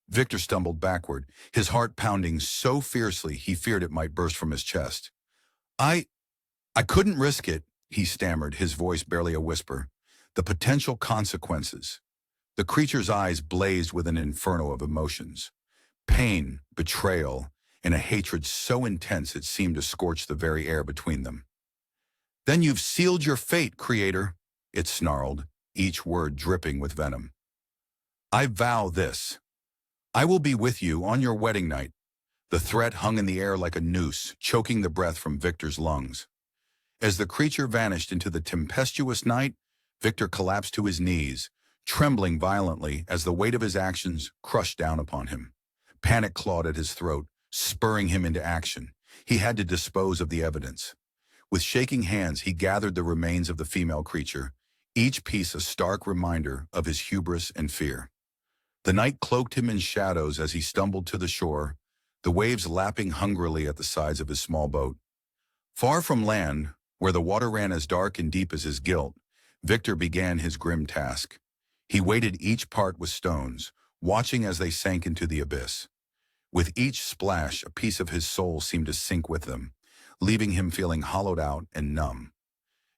Victor stumbled backward, his heart pounding so fiercely he feared it might burst from his chest. I couldn't risk it," he stammered, his voice barely a whisper. "The potential consequences." The creature's eyes blazed with an inferno of emotions. Pain, betrayal, and a hatred so intense it seemed to scorch the very air between them. "Then you've sealed your fate, Creator," it snarled, each word dripping with venom. "I vow this. I will be with you on your wedding night." The threat hung in the air like a noose, choking the breath from Victor's lungs. As the creature vanished into the tempestuous night, Victor collapsed to his knees, trembling violently as the weight of his actions crushed down upon him. Panic clawed at his throat, spurring him into action. He had to dispose of the evidence. With shaking hands, he gathered the remains of the female creature, each piece a stark reminder of his hubris and fear. The night cloaked him in shadows as he stumbled to the shore, the waves lapping hungrily at the sides of his small boat. Far from land, where the water ran as dark and deep as his guilt, Victor began his grim task. He weighted each part with stones, watching as they sank into the abyss. With each splash, a piece of his soul seemed to sink with them, leaving him feeling hollowed out and numb.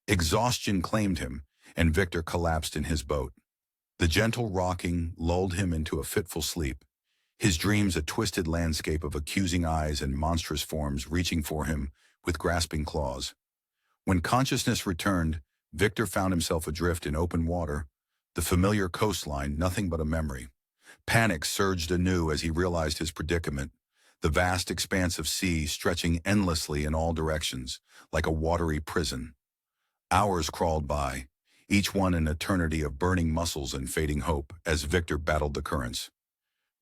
Exhaustion claimed him, and Victor collapsed in his boat. The gentle rocking lulled him into a fitful sleep, his dreams a twisted landscape of accusing eyes and monstrous forms reaching for him with grasping claws. When consciousness returned, Victor found himself adrift in open water, the familiar coastline nothing but a memory. Panic surged anew as he realized his predicament, the vast expanse of sea stretching endlessly in all directions, like a watery prison. Hours crawled by, each one an eternity of burning muscles and fading hope as Victor battled the currents.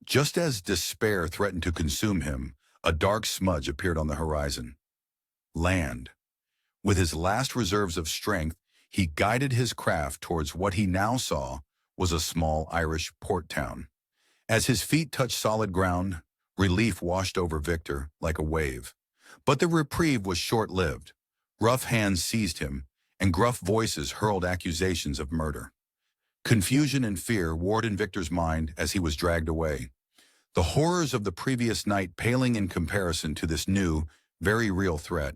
Just as despair threatened to consume him, a dark smudge appeared on the horizon. Land. With his last reserves of strength, he guided his craft towards what he now saw was a small Irish port town. As his feet touched solid ground, relief washed over Victor like a wave. But the reprieve was short-lived. Rough hands seized him, and gruff voices hurled accusations of murder. Confusion and fear warred in Victor's mind as he was dragged away, the horrors of the previous night paling in comparison to this new, very real threat.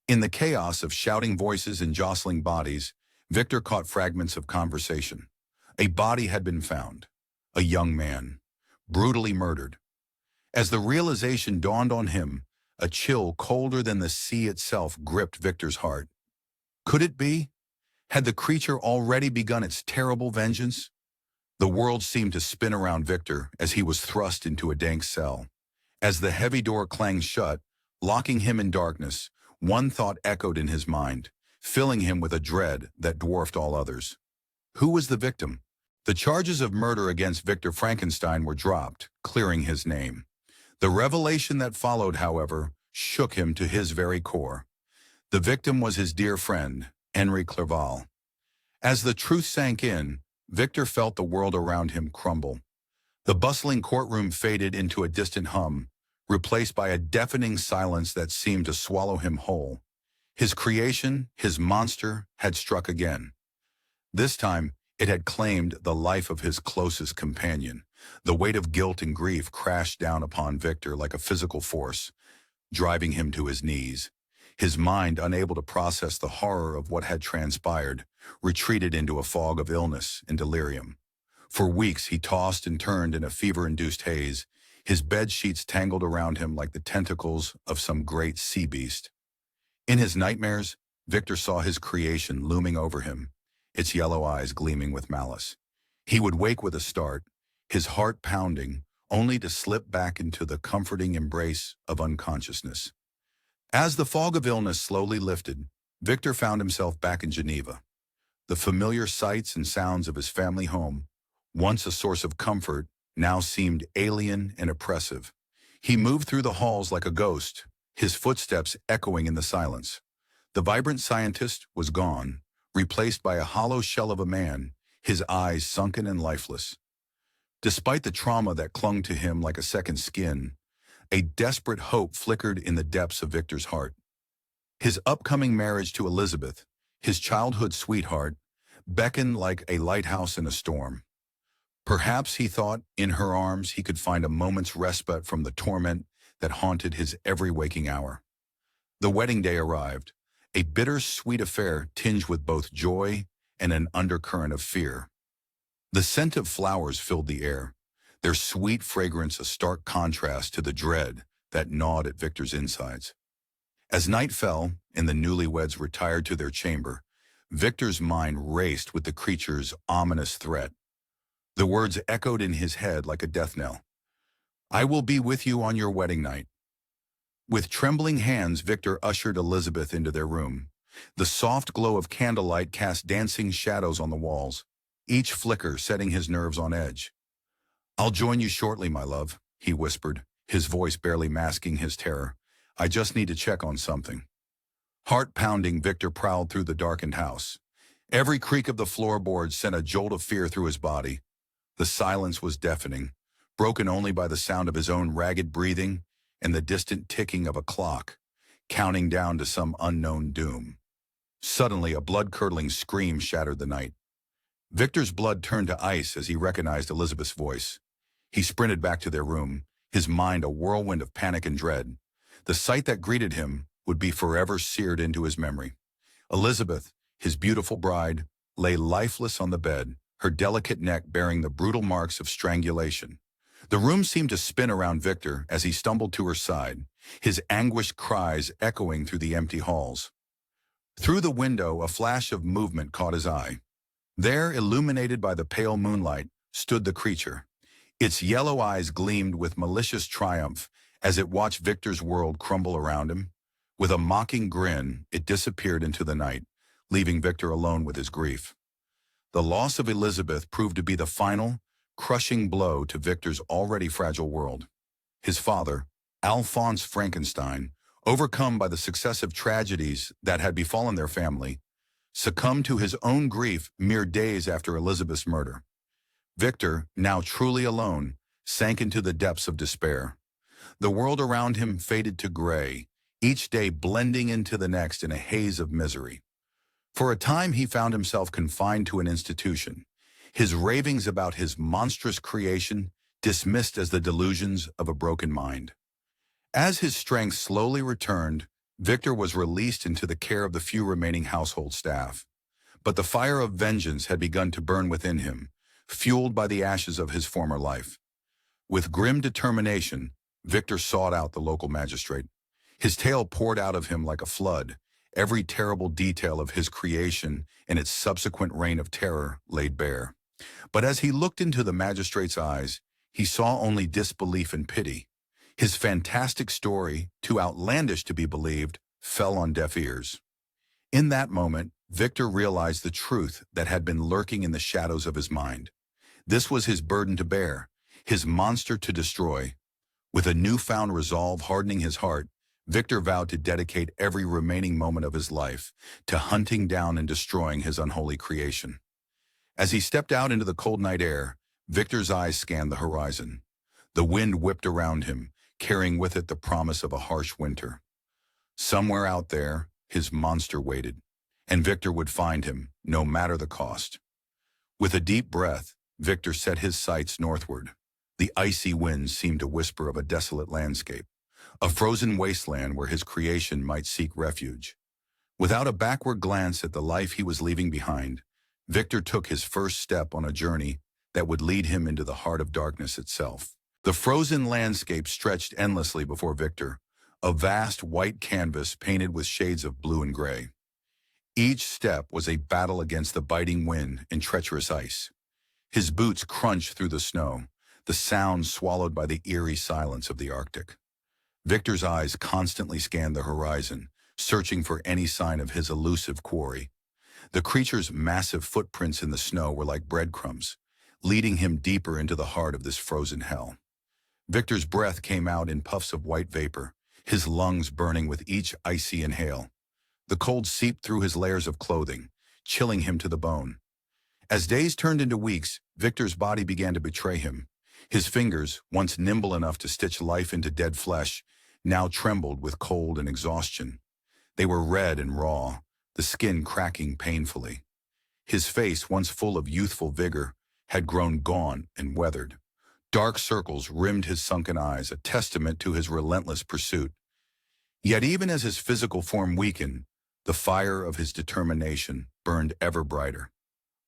In the chaos of shouting voices and jostling bodies, Victor caught fragments of conversation. A body had been found, a young man, brutally murdered. As the realization dawned on him, a chill colder than the sea itself gripped Victor's heart. Could it be? Had the creature already begun its terrible vengeance? The world seemed to spin around Victor as he was thrust into a dank cell. As the heavy door clanged shut, locking him in darkness, one thought echoed in his mind. filling him with a dread that dwarfed all others. Who was the victim? The charges of murder against Victor Frankenstein were dropped, clearing his name. The revelation that followed, however, shook him to his very core. The victim was his dear friend, Henri Clerval. As the truth sank in, Victor felt the world around him crumble. The bustling courtroom faded into a distant hum, replaced by a deafening silence that seemed to swallow him whole. His creation, his monster, had struck again. This time, it had claimed the life of his closest companion. The weight of guilt and grief crashed down upon Victor like a physical force, driving him to his knees. His mind, unable to process the horror of what had transpired, retreated into a fog of illness and delirium. For weeks he tossed and turned in a fever-induced haze, his bed sheets tangled around him like the tentacles of some great sea beast. In his nightmares, Victor saw his creation looming over him, its yellow eyes gleaming with malice. He would wake with a start, his heart pounding, only to slip back into the comforting embrace of unconsciousness. As the fog of illness slowly lifted, Victor found himself back in Geneva. The familiar sights and sounds of his family home, once a source of comfort, now seemed alien and oppressive. He moved through the halls like a ghost, his footsteps echoing in the silence. The vibrant scientist was gone, replaced by a hollow shell of a man, his eyes sunken and lifeless. Despite the trauma that clung to him like a second skin, a desperate hope flickered in the depths of Victor's heart. His upcoming marriage to Elizabeth, his childhood sweetheart, beckoned like a lighthouse in a storm. Perhaps, he thought, in her arms he could find a moment's respite from the torment that haunted his every waking hour. The wedding day arrived, a bitter-sweet affair tinged with both joy and an undercurrent of fear. The scent of flowers filled the air, their sweet fragrance a stark contrast to the dread that gnawed at Victor's insides. As night fell and the newlyweds retired to their chamber, Victor's mind raced with the creature's ominous threat. The words echoed in his head like a death knell. "I will be with you on your wedding night." With trembling hands, Victor ushered Elizabeth into their room. The soft glow of candlelight cast dancing shadows on the walls, each flicker setting his nerves on edge. "I'll join you shortly, my love," he whispered, his voice barely masking his terror. "I just need to check on something." Heart-pounding, Victor prowled through the darkened house. Every creak of the floorboards sent a jolt of fear through his body. The silence was deafening, broken only by the sound of his own ragged breathing and the distant ticking of a clock, counting down to some unknown doom. Suddenly, a blood-curdling scream shattered the night. Victor's blood turned to ice as he recognized Elizabeth's voice. He sprinted back to their room, his mind a whirlwind of panic and dread. The sight that greeted him would be forever seared into his memory. Elizabeth, his beautiful bride, lay lifeless on the bed, her delicate neck bearing the brutal marks of strangulation. The room seemed to spin around Victor as he stumbled to her side, his anguished cries echoing through the empty halls. Through the window, a flash of movement caught his eye. There, illuminated by the pale moonlight, stood the creature. Its yellow eyes gleamed with malicious triumph as it watched Victor's world crumble around him. With a mocking grin, it disappeared into the night, leaving Victor alone with his grief. The loss of Elizabeth proved to be the final, crushing blow to Victor's already fragile world. His father, Alphonse Frankenstein, overcome by the successive tragedies that had befallen their family, succumbed to his own grief mere days after Elizabeth's murder. Victor, now truly alone, sank into the depths of despair. The world around him faded to gray, each day blending into the next in a haze of misery. For a time he found himself confined to an institution, his ravings about his monstrous creation dismissed as the delusions of a broken mind. As his strength slowly returned, Victor was released into the care of the few remaining household staff. But the fire of vengeance had begun to burn within him, fueled by the ashes of his former life. With grim determination, Victor sought out the local magistrate. His tale poured out of him like a flood, every terrible detail of his creation and its subsequent reign of terror laid bare. But as he looked into the magistrate's eyes, he saw only disbelief and pity. His fantastic story, too outlandish to be believed, fell on deaf ears. In that moment, Victor realized the truth that had been lurking in the shadows of his mind. This was his burden to bear, his monster to destroy. With a newfound resolve hardening his heart, Victor vowed to dedicate every remaining moment of his life to hunting down and destroying his unholy creation. As he stepped out into the cold night air, Victor's eyes scanned the horizon. The wind whipped around him, carrying with it the promise of a harsh winter. Somewhere out there, his monster waited, and Victor would find him, no matter the cost. With a deep breath, Victor set his sights northward. The icy winds seemed to whisper of a desolate landscape, a frozen wasteland where his creation might seek refuge. Without a backward glance at the life he was leaving behind, Victor took his first step on a journey that would lead him into the heart of darkness itself. The frozen landscape stretched endlessly before Victor, a vast white canvas painted with shades of blue and gray. Each step was a battle against the biting wind and treacherous ice. His boots crunched through the snow, the sound swallowed by the eerie silence of the Arctic. Victor's eyes constantly scanned the horizon, searching for any sign of his elusive quarry. The creature's massive footprints in the snow were like breadcrumbs, leading him deeper into the heart of this frozen hell. Victor's breath came out in puffs of white vapor, his lungs burning with each icy inhale. The cold seeped through his layers of clothing, chilling him to the bone. As days turned into weeks, Victor's body began to betray him. His fingers, once nimble enough to stitch life into dead flesh, now trembled with cold and exhaustion. They were red and raw, the skin cracking painfully. His face, once full of youthful vigor, had grown gaunt and weathered. Dark circles rimmed his sunken eyes, a testament to his relentless pursuit. Yet even as his physical form weakened, the fire of his determination burned ever brighter.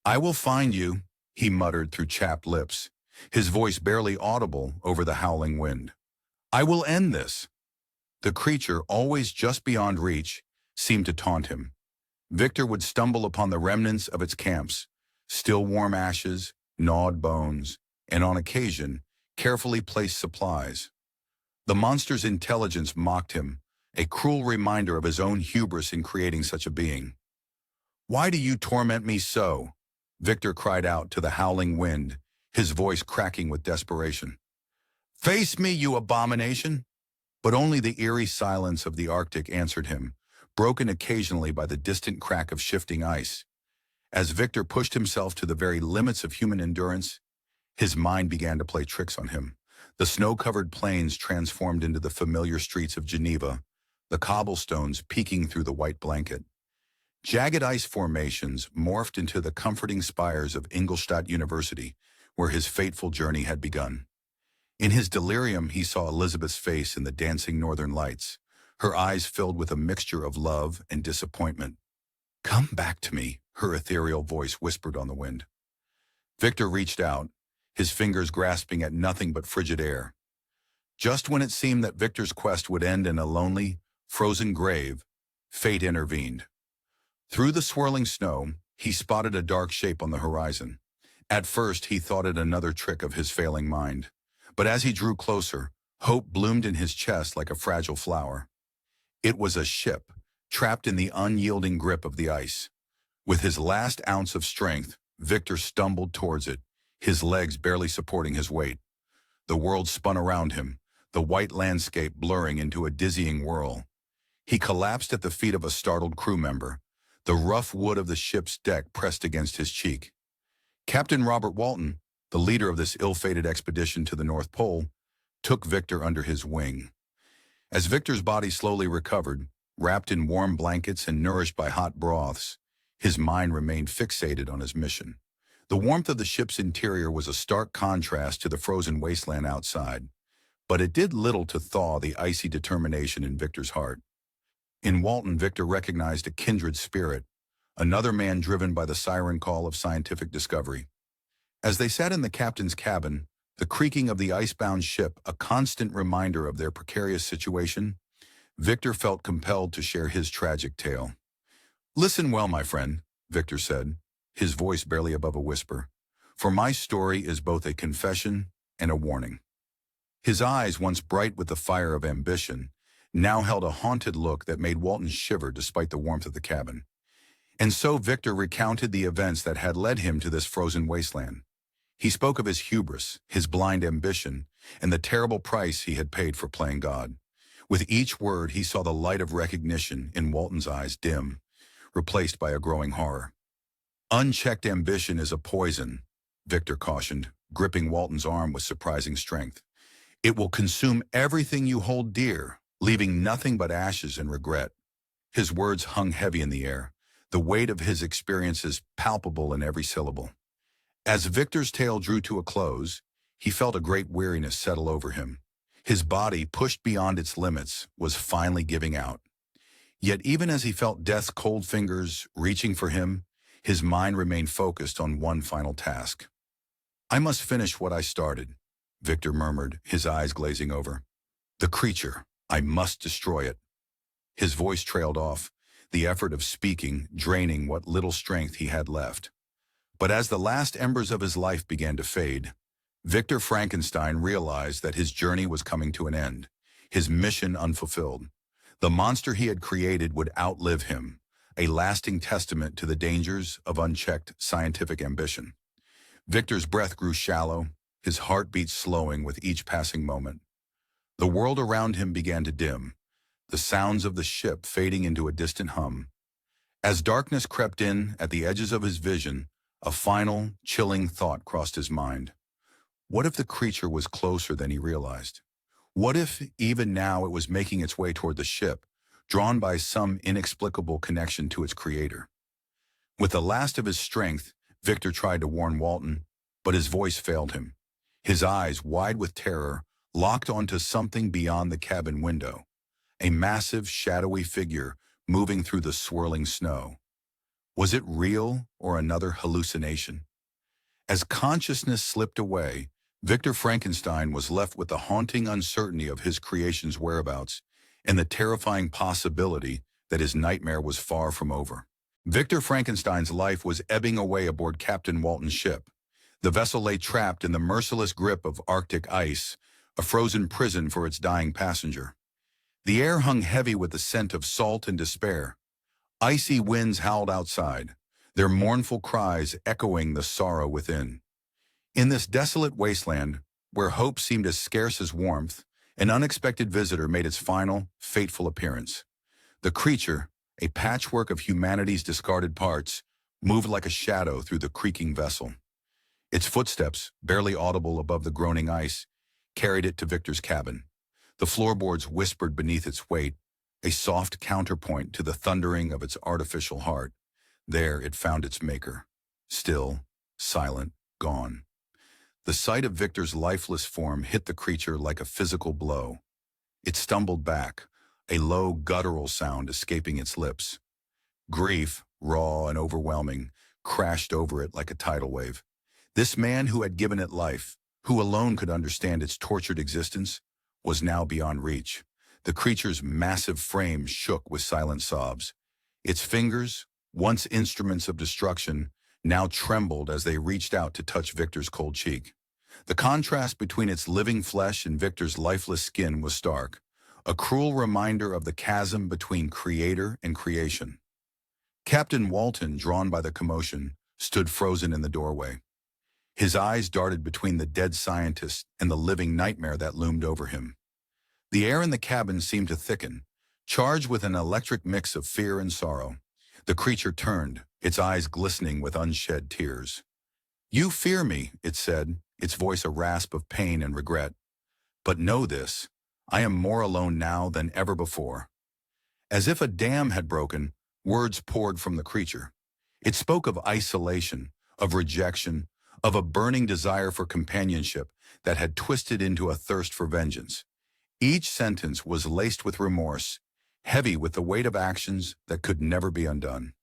"I will find you," he muttered through chapped lips, his voice barely audible over the howling wind. "I will end this." The creature, always just beyond reach, seemed to taunt him. Victor would stumble upon the remnants of its camps, still warm ashes, gnawed bones, and on occasion, carefully placed supplies. The monster's intelligence mocked him, a cruel reminder of his own hubris in creating such a being. "Why do you torment me so?" Victor cried out to the howling wind, his voice cracking with desperation. "Face me, you abomination!" But only the eerie silence of the Arctic answered him, broken occasionally by the distant crack of shifting ice. As Victor pushed himself to the very limits of human endurance, his mind began to play tricks on him. The snow-covered plains transformed into the familiar streets of Geneva, the cobblestones peeking through the white blanket. Jagged ice formations morphed into the comforting spires of Ingolstadt University, where his fateful journey had begun. In his delirium, he saw Elizabeth's face in the dancing northern lights, her eyes filled with a mixture of love and disappointment. "Come back to me," her ethereal voice whispered on the wind. Victor reached out, his fingers grasping at nothing but frigid air. Just when it seemed that Victor's quest would end in a lonely, frozen grave, fate intervened. Through the swirling snow, he spotted a dark shape on the horizon. At first, he thought it another trick of his failing mind. But as he drew closer, hope bloomed in his chest like a fragile flower. It was a ship, trapped in the unyielding grip of the ice. With his last ounce of strength, Victor stumbled towards it, his legs barely supporting his weight. The world spun around him, the white landscape blurring into a dizzying whirl. He collapsed at the feet of a startled crew member, the rough wood of the ship's deck pressed against his cheek. Captain Robert Walton, the leader of this ill-fated expedition to the North Pole, took Victor under his wing. As Victor's body slowly recovered, wrapped in warm blankets and nourished by hot broths, his mind remained fixated on his mission. The warmth of the ship's interior was a stark contrast to the frozen wasteland outside, but it did little to thaw the icy determination in Victor's heart. In Walton, Victor recognized a kindred spirit, another man driven by the siren call of scientific discovery. As they sat in the captain's cabin, the creaking of the icebound ship a constant reminder of their precarious situation, Victor felt compelled to share his tragic tale. "Listen well, my friend," Victor said, his voice barely above a whisper, "for my story is both a confession and a warning." His eyes, once bright with the fire of ambition, now held a haunted look that made Walton shiver despite the warmth of the cabin. And so Victor recounted the events that had led him to this frozen wasteland. He spoke of his hubris, his blind ambition, and the terrible price he had paid for playing God. With each word, he saw the light of recognition in Walton's eyes dim, replaced by a growing horror. Unchecked ambition is a poison, Victor cautioned, gripping Walton's arm with surprising strength. It will consume everything you hold dear, leaving nothing but ashes and regret. His words hung heavy in the air, the weight of his experiences palpable in every syllable. As Victor's tale drew to a close, he felt a great weariness settle over him. His body, pushed beyond its limits, was finally giving out. Yet even as he felt death's cold fingers reaching for him, his mind remained focused on one final task. "I must finish what I started," Victor murmured, his eyes glazing over. "The creature, I must destroy it." His voice trailed off, the effort of speaking draining what little strength he had left. But as the last embers of his life began to fade, Victor Frankenstein realized that his journey was coming to an end, his mission unfulfilled. The monster he had created would outlive him, a lasting testament to the dangers of unchecked scientific ambition. Victor's breath grew shallow, his heartbeat slowing with each passing moment. The world around him began to dim, the sounds of the ship fading into a distant hum. As darkness crept in at the edges of his vision, a final, chilling thought crossed his mind. What if the creature was closer than he realized? What if, even now, it was making its way toward the ship, drawn by some inexplicable connection to its creator? With the last of his strength, Victor tried to warn Walton, but his voice failed him. His eyes, wide with terror, locked onto something beyond the cabin window, a massive, shadowy figure moving through the swirling snow. Was it real or another hallucination? As consciousness slipped away, Victor Frankenstein was left with the haunting uncertainty of his creation's whereabouts and the terrifying possibility that his nightmare was far from over. Victor Frankenstein's life was ebbing away aboard Captain Walton's ship. The vessel lay trapped in the merciless grip of Arctic ice, a frozen prison for its dying passenger. The air hung heavy with the scent of salt and despair. Icy winds howled outside, their mournful cries echoing the sorrow within. In this desolate wasteland, where hope seemed as scarce as warmth, an unexpected visitor made its final, fateful appearance. The creature, a patchwork of humanity's discarded parts, moved like a shadow through the creaking vessel. Its footsteps, barely audible above the groaning ice, carried it to Victor's cabin. The floorboards whispered beneath its weight, a soft counterpoint to the thundering of its artificial heart. There it found its maker, still, silent, gone. The sight of Victor's lifeless form hit the creature like a physical blow. It stumbled back, a low, guttural sound escaping its lips. Grief, raw and overwhelming, crashed over it like a tidal wave. This man who had given it life, who alone could understand its tortured existence, was now beyond reach. The creature's massive frame shook with silent sobs. Its fingers, once instruments of destruction, now trembled as they reached out to touch Victor's cold cheek. The contrast between its living flesh and Victor's lifeless skin was stark, a cruel reminder of the chasm between creator and creation. Captain Walton, drawn by the commotion, stood frozen in the doorway. His eyes darted between the dead scientist and the living nightmare that loomed over him. The air in the cabin seemed to thicken, charged with an electric mix of fear and sorrow. The creature turned, its eyes glistening with unshed tears. "You fear me," it said, its voice a rasp of pain and regret. "But know this, I am more alone now than ever before." As if a dam had broken, words poured from the creature. It spoke of isolation, of rejection, of a burning desire for companionship that had twisted into a thirst for vengeance. Each sentence was laced with remorse, heavy with the weight of actions that could never be undone.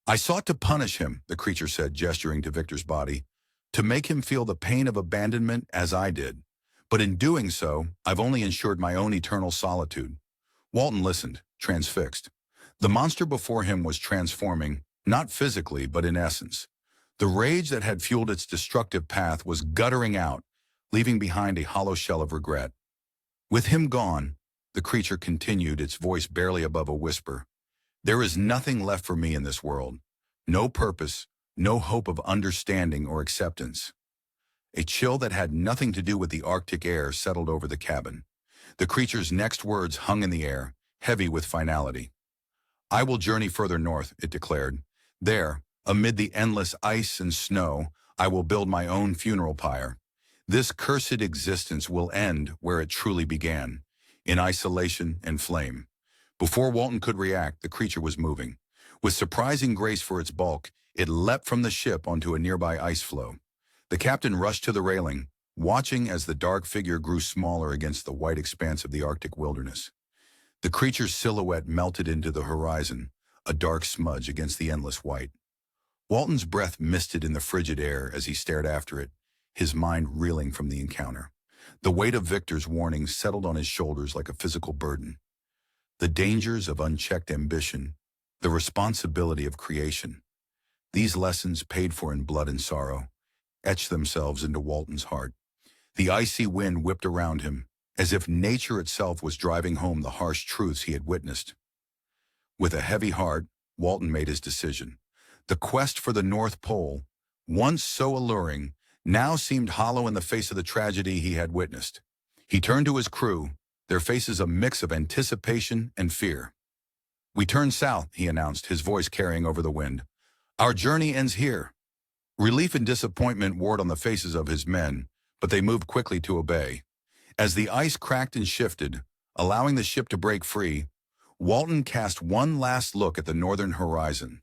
"I sought to punish him," the creature said, gesturing to Victor's body, "to make him feel the pain of abandonment as I did. But in doing so, I've only ensured my own eternal solitude." Walton listened, transfixed. The monster before him was transforming, not physically, but in essence. The rage that had fueled its destructive path was guttering out, leaving behind a hollow shell of regret. With him gone, the creature continued, its voice barely above a whisper, There is nothing left for me in this world. No purpose, no hope of understanding or acceptance. A chill that had nothing to do with the Arctic air settled over the cabin. The creature's next words hung in the air, heavy with finality. I will journey further north, it declared. There, amid the endless ice and snow, I will build my own funeral pyre. This cursed existence will end where it truly began, in isolation and flame. Before Walton could react, the creature was moving. With surprising grace for its bulk, it leapt from the ship onto a nearby ice floe. The captain rushed to the railing, watching as the dark figure grew smaller against the white expanse of the Arctic wilderness. The creature's silhouette melted into the horizon, a dark smudge against the endless white. Walton's breath misted in the frigid air as he stared after it, his mind reeling from the encounter. The weight of Victor's warning settled on his shoulders like a physical burden. The dangers of unchecked ambition, the responsibility of creation. These lessons, paid for in blood and sorrow, etched themselves into Walton's heart. The icy wind whipped around him, as if nature itself was driving home the harsh truths he had witnessed. With a heavy heart, Walton made his decision. The quest for the North Pole, once so alluring, now seemed hollow in the face of the tragedy he had witnessed. He turned to his crew, their faces a mix of anticipation and fear. "We turn south," he announced, his voice carrying over the wind. "Our journey ends here." Relief and disappointment warred on the faces of his men, but they moved quickly to obey. As the ice cracked and shifted, allowing the ship to break free, Walton cast one last look at the northern horizon.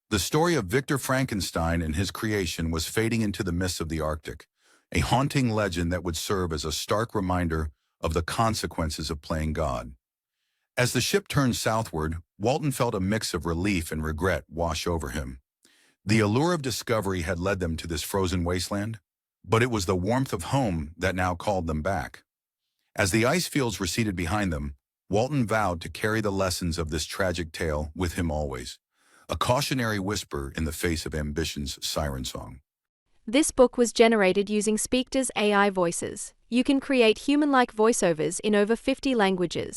The story of Victor Frankenstein and his creation was fading into the mists of the Arctic, a haunting legend that would serve as a stark reminder of the consequences of playing God. As the ship turned southward, Walton felt a mix of relief and regret wash over him. The allure of discovery had led them to this frozen wasteland, but it was the warmth of home that now called them back. As the ice fields receded behind them, Walton vowed to carry the lessons of this tragic tale with him always, a cautionary whisper in the face of ambition's siren song. This book was generated using Speaktor's AI voices. You can create human-like voiceovers in over 50 languages.